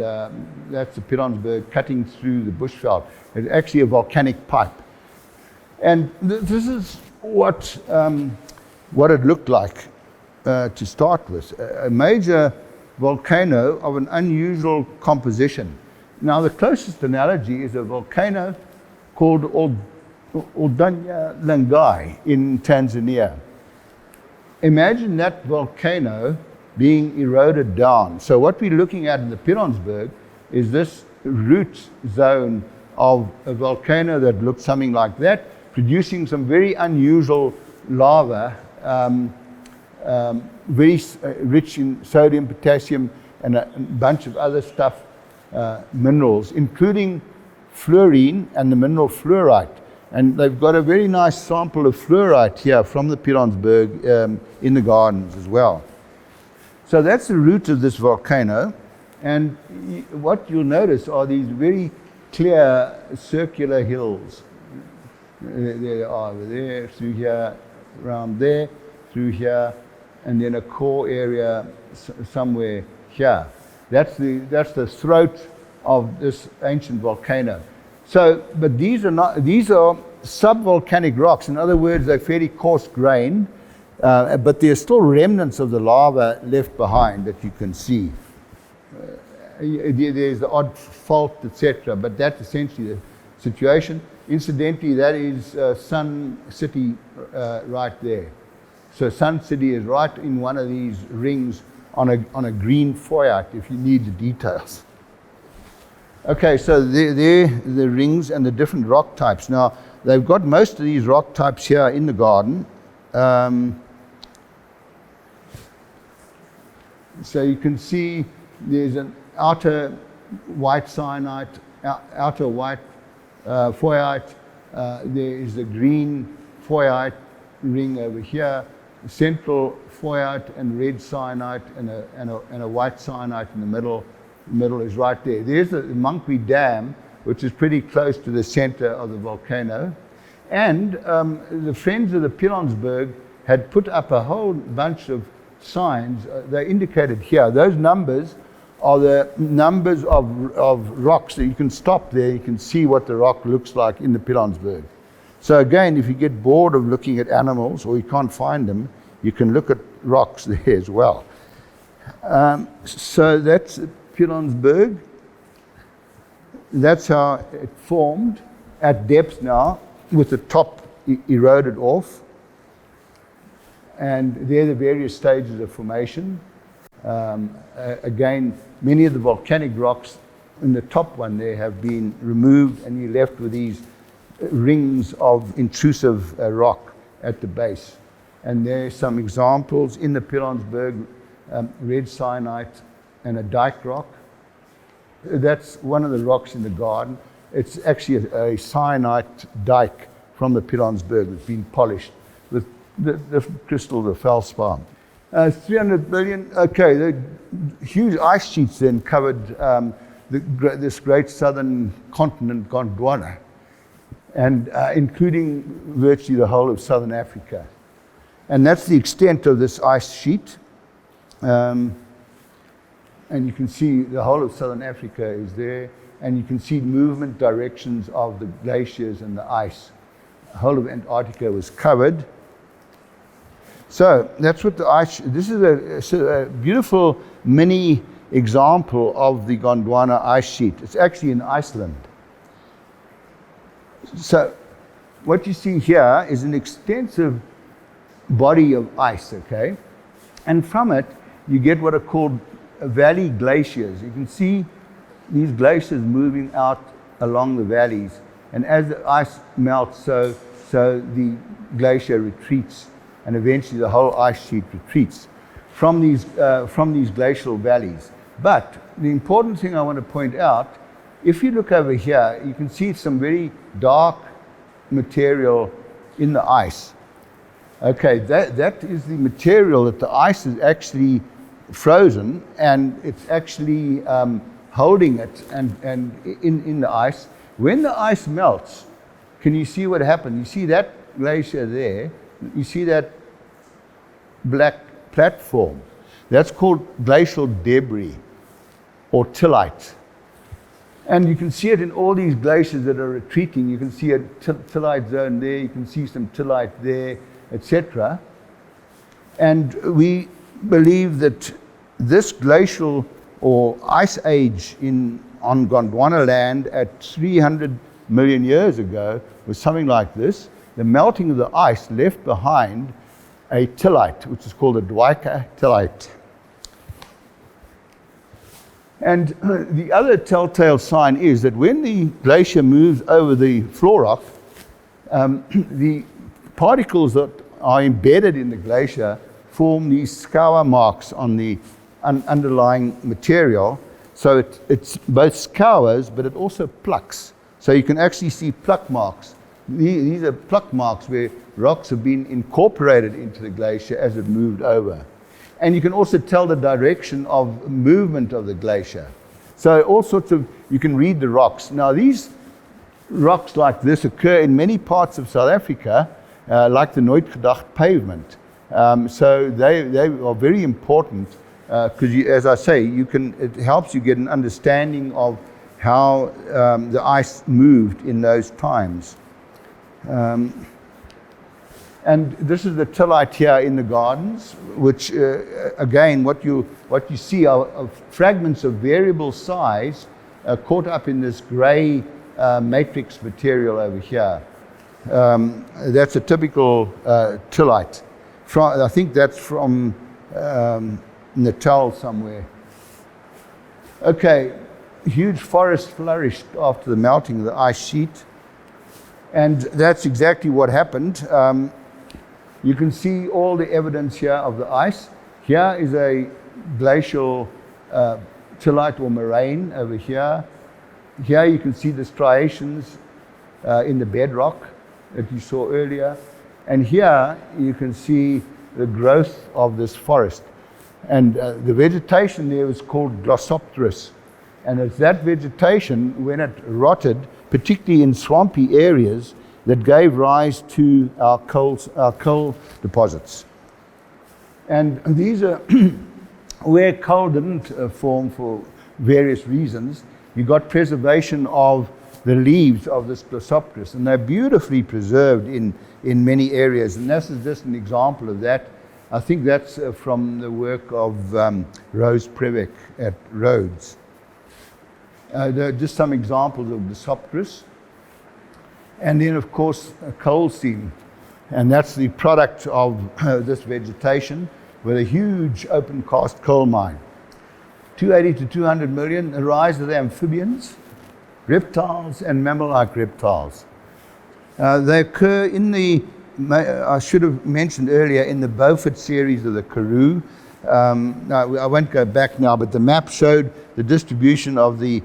that's the Pilanesberg cutting through the Bushveld. It's actually a volcanic pipe. And this is what it looked like to start with. A major volcano of an unusual composition. Now, the closest analogy is a volcano called Gondwana in Tanzania. Imagine that volcano being eroded down. So what we're looking at in the Pilanesberg is this root zone of a volcano that looks something like that, producing some very unusual lava, very rich in sodium, potassium, and a bunch of other stuff, minerals, including fluorine and the mineral fluorite. And they've got a very nice sample of fluorite here from the Pilanesberg in the gardens as well. So that's the root of this volcano. And what you'll notice are these very clear circular hills. There they are, over there, through here, around there, through here, and then a core area somewhere here. That's the throat of this ancient volcano. So, but these are subvolcanic rocks. In other words, they're fairly coarse grained, but there's still remnants of the lava left behind that you can see. There's the odd fault, etc., but that's essentially the situation. Incidentally, that is Sun City right there. So Sun City is right in one of these rings on a green foyer, if you need the details. Okay, so there the rings and the different rock types. Now, they've got most of these rock types here in the garden. So you can see there's an outer white syenite, outer white foyite. There is a green foyite ring over here, central foyite and red syenite, and a white syenite in the middle. The middle is right there. There's the Monkey Dam, which is pretty close to the center of the volcano. And the friends of the Pilanesberg had put up a whole bunch of signs. They're indicated here. Those numbers are the numbers of rocks. So you can stop there, you can see what the rock looks like in the Pilanesberg. So again, if you get bored of looking at animals or you can't find them, you can look at rocks there as well. So that's Pilanesberg. That's how it formed at depth now, with the top eroded off. And there are the various stages of formation. Again, many of the volcanic rocks in the top one there have been removed, and you're left with these rings of intrusive rock at the base. And there are some examples in the Pilanesberg, red syenite and a dike rock. That's one of the rocks in the garden. It's actually a syenite dike from the Pilanesberg that's been polished with the crystal, the feldspar. 300 billion, okay, the huge ice sheets then covered this great southern continent, Gondwana, and including virtually the whole of southern Africa. And that's the extent of this ice sheet. And you can see the whole of southern Africa is there, and you can see movement directions of the glaciers and the ice. The whole of Antarctica was covered. So that's what the ice, this is a beautiful mini example of the Gondwana ice sheet. It's actually in Iceland. So what you see here is an extensive body of ice, okay? And from it, you get what are called valley glaciers. You can see these glaciers moving out along the valleys. And as the ice melts, so the glacier retreats, and eventually the whole ice sheet retreats from these glacial valleys. But the important thing I want to point out, if you look over here, you can see some very dark material in the ice. Okay, that is the material that the ice is actually frozen, and it's actually holding it and in the ice. When the ice melts, can you see what happened? You see that glacier there, you see that black platform. That's called glacial debris or tillite. And you can see it in all these glaciers that are retreating. You can see a tillite zone there, you can see some tillite there, etc. And we believe that this glacial or ice age on Gondwana land at 300 million years ago was something like this. The melting of the ice left behind a tillite, which is called a Dwika tillite. And the other telltale sign is that when the glacier moves over the floor rock, the particles that are embedded in the glacier form these scour marks on the underlying material. So it's both scours, but it also plucks. So you can actually see pluck marks. These are pluck marks where rocks have been incorporated into the glacier as it moved over. And you can also tell the direction of movement of the glacier. So all sorts of, you can read the rocks. Now these rocks like this occur in many parts of South Africa, like the Nooit Gedacht pavement. So they are very important because, as I say, it helps you get an understanding of how the ice moved in those times. And this is the tillite here in the gardens, which again, what you see are fragments of variable size caught up in this grey matrix material over here. That's a typical tillite. I think that's from Natal somewhere. Okay, huge forest flourished after the melting of the ice sheet. And that's exactly what happened. You can see all the evidence here of the ice. Here is a glacial tillite or moraine over here. Here you can see the striations in the bedrock that you saw earlier. And here you can see the growth of this forest. And the vegetation there was called Glossopteris. And it's that vegetation, when it rotted, particularly in swampy areas, that gave rise to our coal deposits. And these are where coal didn't form for various reasons. You got preservation of the leaves of this Glossopteris, and they're beautifully preserved in many areas. And this is just an example of that. I think that's from the work of Rose Prevec at Rhodes. There are just some examples of Glossopteris. And then, of course, coal seam. And that's the product of this vegetation with a huge open cast coal mine. 280 to 200 million, the rise of the amphibians, reptiles, and mammal-like reptiles. They occur in the, I should have mentioned earlier, in the Beaufort series of the Karoo. Now, I won't go back now, but the map showed the distribution of the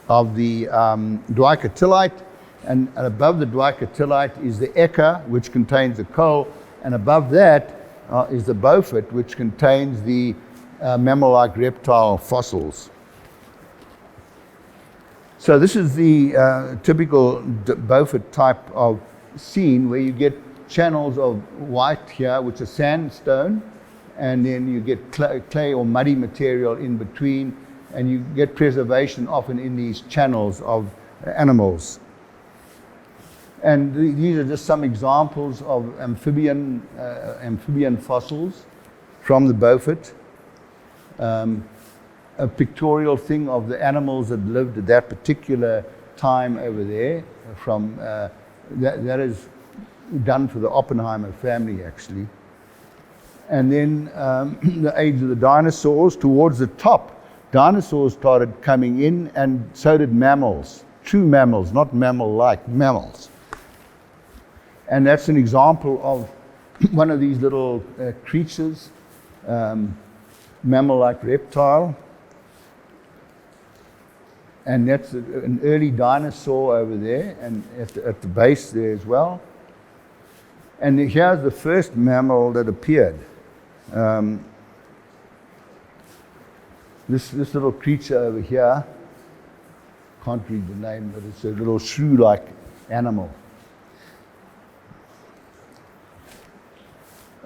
Dwika tillite. And above the Dwika tillite is the Eka, which contains the coal, and above that is the Beaufort, which contains the mammal-like reptile fossils. So this is the typical Beaufort type of scene where you get channels of white here, which is sandstone, and then you get clay or muddy material in between, and you get preservation often in these channels of animals. And these are just some examples of amphibian fossils from the Beaufort. A pictorial thing of the animals that lived at that particular time over there. From that is done for the Oppenheimer family, actually. And then the age of the dinosaurs. Towards the top, dinosaurs started coming in, and so did mammals. True mammals, not mammal-like, mammals. And that's an example of one of these little creatures, mammal-like reptile. And that's an early dinosaur over there, and at the base there as well. And here's the first mammal that appeared. This little creature over here, can't read the name, but it's a little shrew-like animal.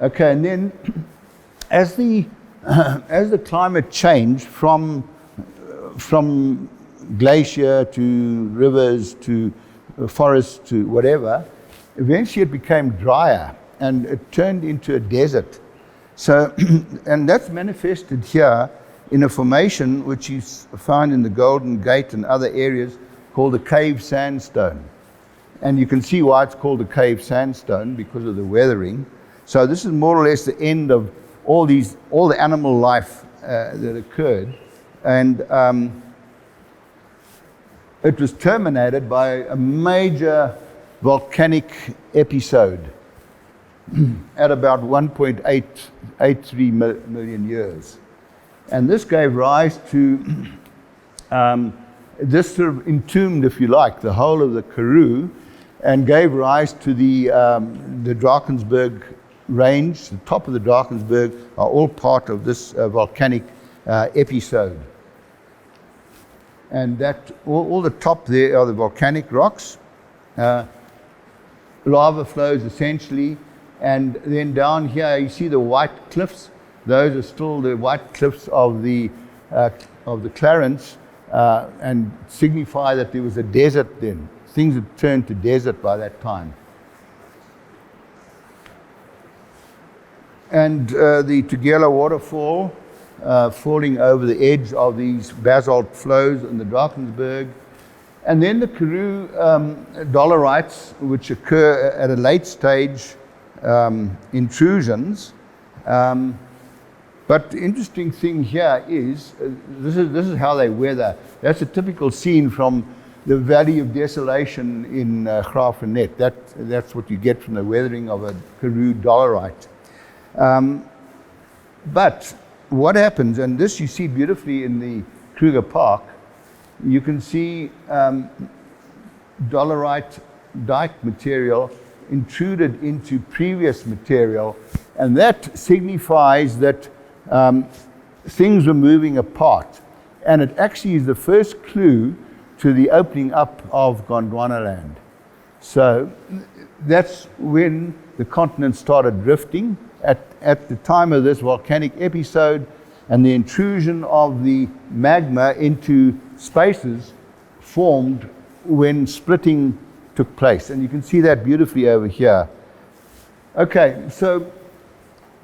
Okay, and then as the climate changed from glacier to rivers to forests to whatever, eventually it became drier and it turned into a desert. So, and that's manifested here in a formation which is found in the Golden Gate and other areas called the cave sandstone. And you can see why it's called the cave sandstone, because of the weathering. So this is more or less the end of all the animal life that occurred. And it was terminated by a major volcanic episode at about 1.883 million years. And this gave rise to, this sort of entombed, if you like, the whole of the Karoo, and gave rise to the Drakensberg range. The top of the Drakensberg are all part of this volcanic episode. And that all the top there are the volcanic rocks, lava flows essentially, and then down here you see the white cliffs. Those are still the white cliffs of the Clarence, and signify that there was a desert then. Things had turned to desert by that time. And the Tugela waterfall falling over the edge of these basalt flows in the Drakensberg. And then the Karoo dolerites, which occur at a late stage intrusions. But the interesting thing here is, this is how they weather. That's a typical scene from the Valley of Desolation in Graaff-Reinet. That's what you get from the weathering of a Karoo dolerite. But what happens, and this you see beautifully in the Kruger Park, you can see dolerite dike material intruded into previous material, and that signifies that things were moving apart. And it actually is the first clue to the opening up of Gondwana land. So that's when the continent started drifting. At the time of this volcanic episode and the intrusion of the magma into spaces formed when splitting took place. And you can see that beautifully over here. Okay, so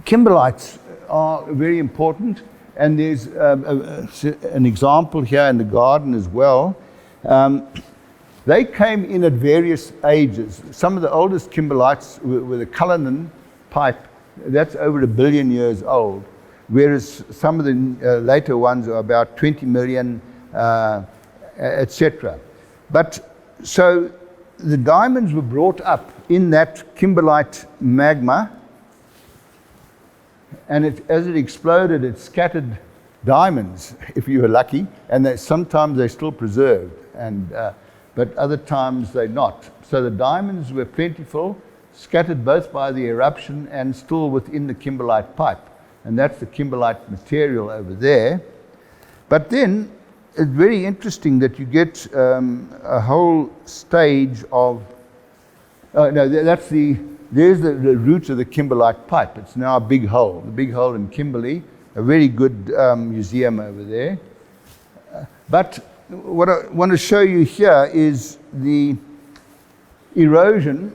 kimberlites are very important, and there's an example here in the garden as well. They came in at various ages. Some of the oldest kimberlites were the Cullinan pipe. That's over 1 billion years old, whereas some of the later ones are about 20 million, etc. But so the diamonds were brought up in that kimberlite magma, and as it exploded, it scattered diamonds, if you were lucky, and sometimes they're still preserved, but other times they're not. So the diamonds were plentiful, scattered both by the eruption and still within the kimberlite pipe. And that's the kimberlite material over there. But then it's very interesting that you get a whole stage of, there's the roots of the kimberlite pipe. It's now a big hole, the big hole in Kimberley, a very good museum over there. But what I want to show you here is the erosion.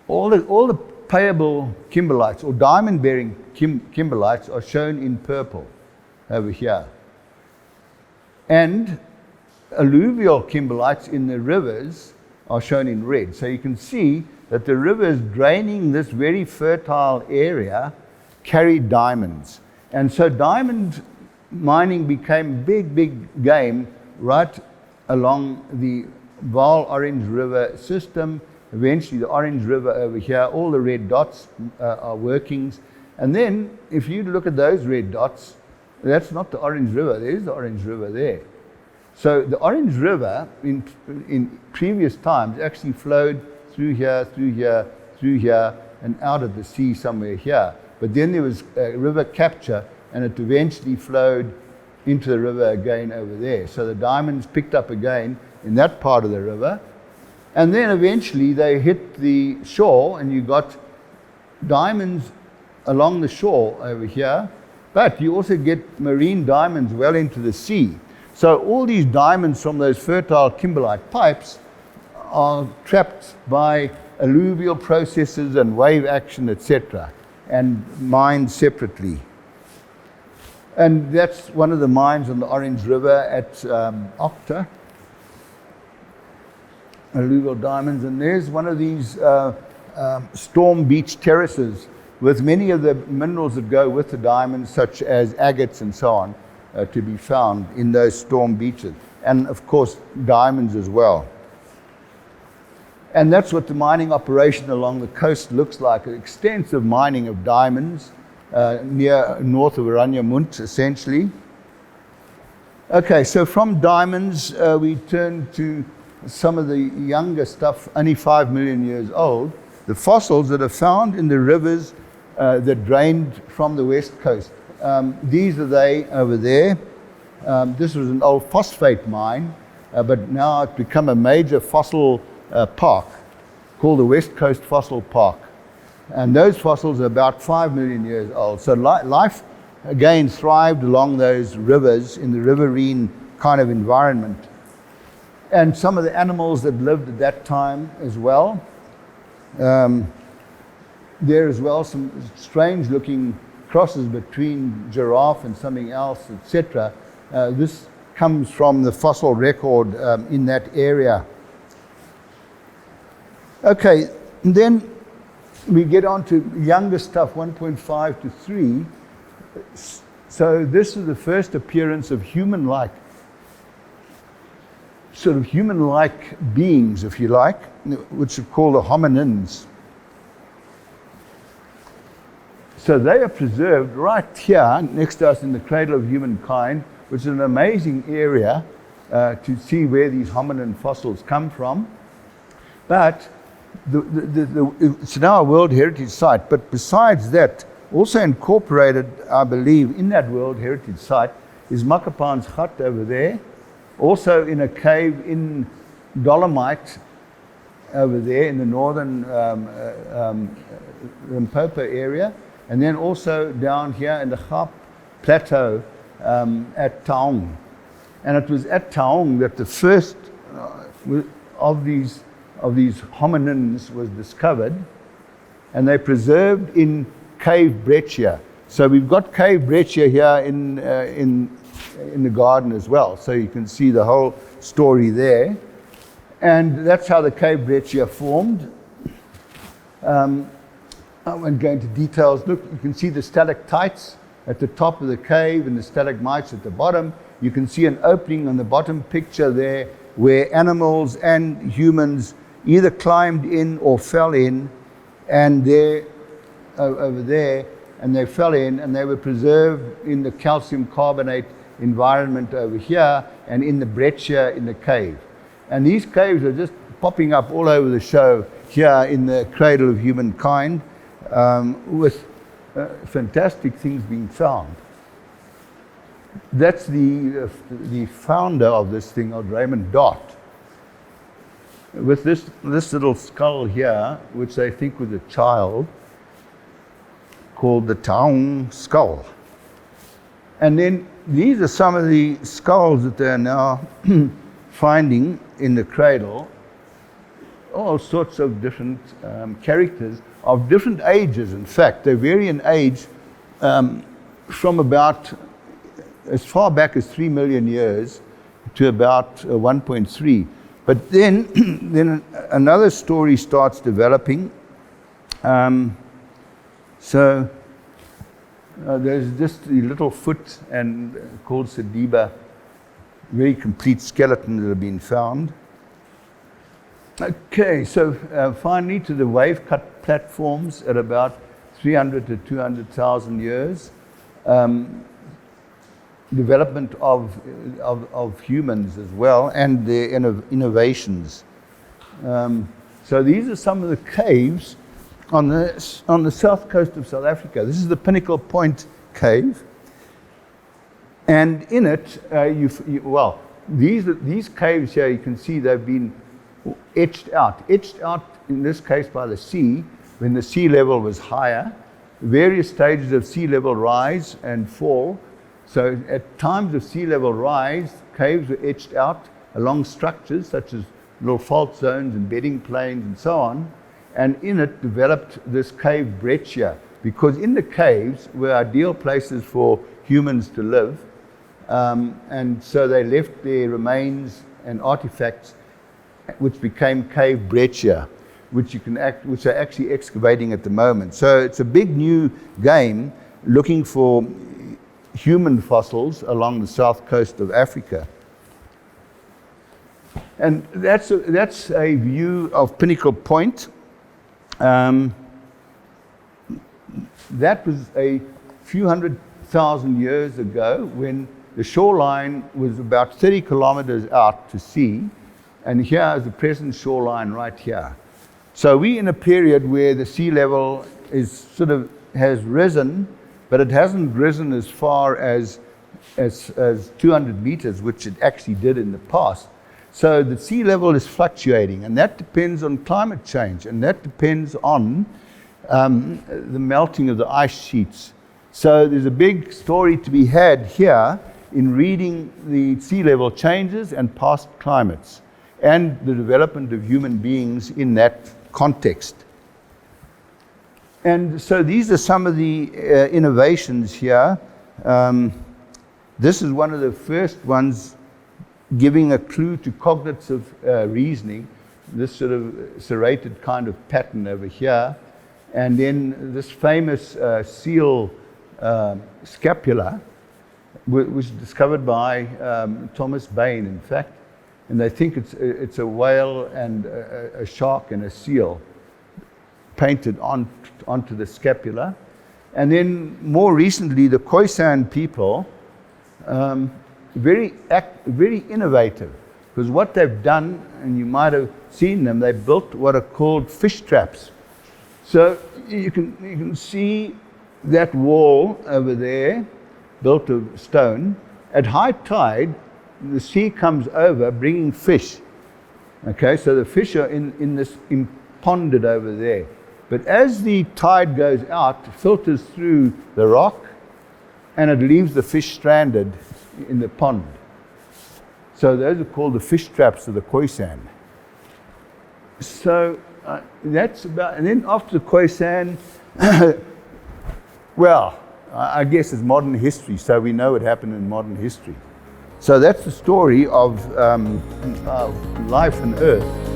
All the payable kimberlites or diamond-bearing kimberlites are shown in purple over here. And alluvial kimberlites in the rivers are shown in red. So you can see that the rivers draining this very fertile area carried diamonds. And so diamond mining became big game right along the Vaal Orange River system. Eventually the Orange River over here, all the red dots are workings. And then if you look at those red dots, that's not the Orange River, there's the Orange River there. So the Orange River in previous times actually flowed through here, and out of the sea somewhere here. But then there was a river capture, and it eventually flowed into the river again over there. So the diamonds picked up again in that part of the river. And then eventually they hit the shore, and you got diamonds along the shore over here, but you also get marine diamonds well into the sea. So all these diamonds from those fertile kimberlite pipes are trapped by alluvial processes and wave action, etc., and mined separately. And that's one of the mines on the Orange River at Octa, alluvial diamonds. And there's one of these storm beach terraces with many of the minerals that go with the diamonds, such as agates and so on, to be found in those storm beaches. And of course, diamonds as well. And that's what the mining operation along the coast looks like, extensive mining of diamonds near north of Oranjemund, essentially. Okay, so from diamonds, we turn to some of the younger stuff, only 5 million years old, the fossils that are found in the rivers that drained from the west coast. These are they over there. This was an old phosphate mine, but now it's become a major fossil park called the West Coast Fossil Park. And those fossils are about 5 million years old. So life, again, thrived along those rivers in the riverine kind of environment. And some of the animals that lived at that time as well. There as well, some strange looking crosses between giraffe and something else, etc. This comes from the fossil record in that area. Okay, and then we get on to younger stuff, 1.5 to 3. So this is the first appearance of human-like, sort of human-like beings, if you like, which are called the hominins. So they are preserved right here next to us in the cradle of humankind, which is an amazing area to see where these hominin fossils come from. But it's now a World Heritage Site, but besides that, also incorporated, I believe, in that World Heritage Site is Makapan's hut over there, also in a cave in dolomite over there in the northern Limpopo area, and then also down here in the Gaap Plateau at Taung. And it was at Taung that the first of these hominins was discovered, and they're preserved in cave breccia. So we've got cave breccia here in the garden as well, so you can see the whole story there. And that's how the cave breccia formed. I won't go into details. Look, you can see the stalactites at the top of the cave and the stalagmites at the bottom. You can see an opening on the bottom picture there where animals and humans either climbed in or fell in, and there, over there, and they fell in, and they were preserved in the calcium carbonate environment over here and in the breccia in the cave. And these caves are just popping up all over the show here in the cradle of humankind, with fantastic things being found. That's the founder of this thing, Raymond Dott, with this little skull here, which they think was a child, called the Taung skull. And then these are some of the skulls that they're now finding in the cradle, all sorts of different characters of different ages. In fact, they vary in age from about as far back as 3 million years to about 1.3. But then, then another story starts developing. So there's just the little foot and called Sediba, very complete skeletons that have been found. Okay, so finally to the wave-cut platforms at about 300 to 200,000 years. Development of humans as well, and their innovations. So these are some of the caves on the south coast of South Africa. This is the Pinnacle Point cave, and in it, these caves here, you can see they've been etched out in this case by the sea, when the sea level was higher, various stages of sea level rise and fall. So at times of sea level rise, caves were etched out along structures such as little fault zones and bedding planes and so on, and in it developed this cave breccia, because in the caves were ideal places for humans to live, and so they left their remains and artifacts, which became cave breccia, which are actually excavating at the moment. So it's a big new game looking for human fossils along the south coast of Africa. And that's a view of Pinnacle Point. That was a few 100,000 years ago when the shoreline was about 30 kilometers out to sea, and here is the present shoreline right here. So we're in a period where the sea level has risen, but it hasn't risen as far as 200 meters, which it actually did in the past. So the sea level is fluctuating, and that depends on climate change, and that depends on the melting of the ice sheets. So there's a big story to be had here in reading the sea level changes and past climates, and the development of human beings in that context. And so these are some of the innovations here. This is one of the first ones giving a clue to cognitive reasoning, this sort of serrated kind of pattern over here. And then this famous seal scapula was discovered by Thomas Bain, in fact. And they think it's a whale and a shark and a seal painted onto the scapula. And then more recently, the Khoisan people, very innovative, because what they've done, and you might have seen them, they built what are called fish traps. So you can see that wall over there, built of stone. At high tide, the sea comes over, bringing fish. Okay, so the fish are ponded over there. But as the tide goes out, it filters through the rock, and it leaves the fish stranded in the pond. So those are called the fish traps of the Khoisan. So that's about, and then after the Khoisan, well, I guess it's modern history, so we know what happened in modern history. So that's the story of life on Earth.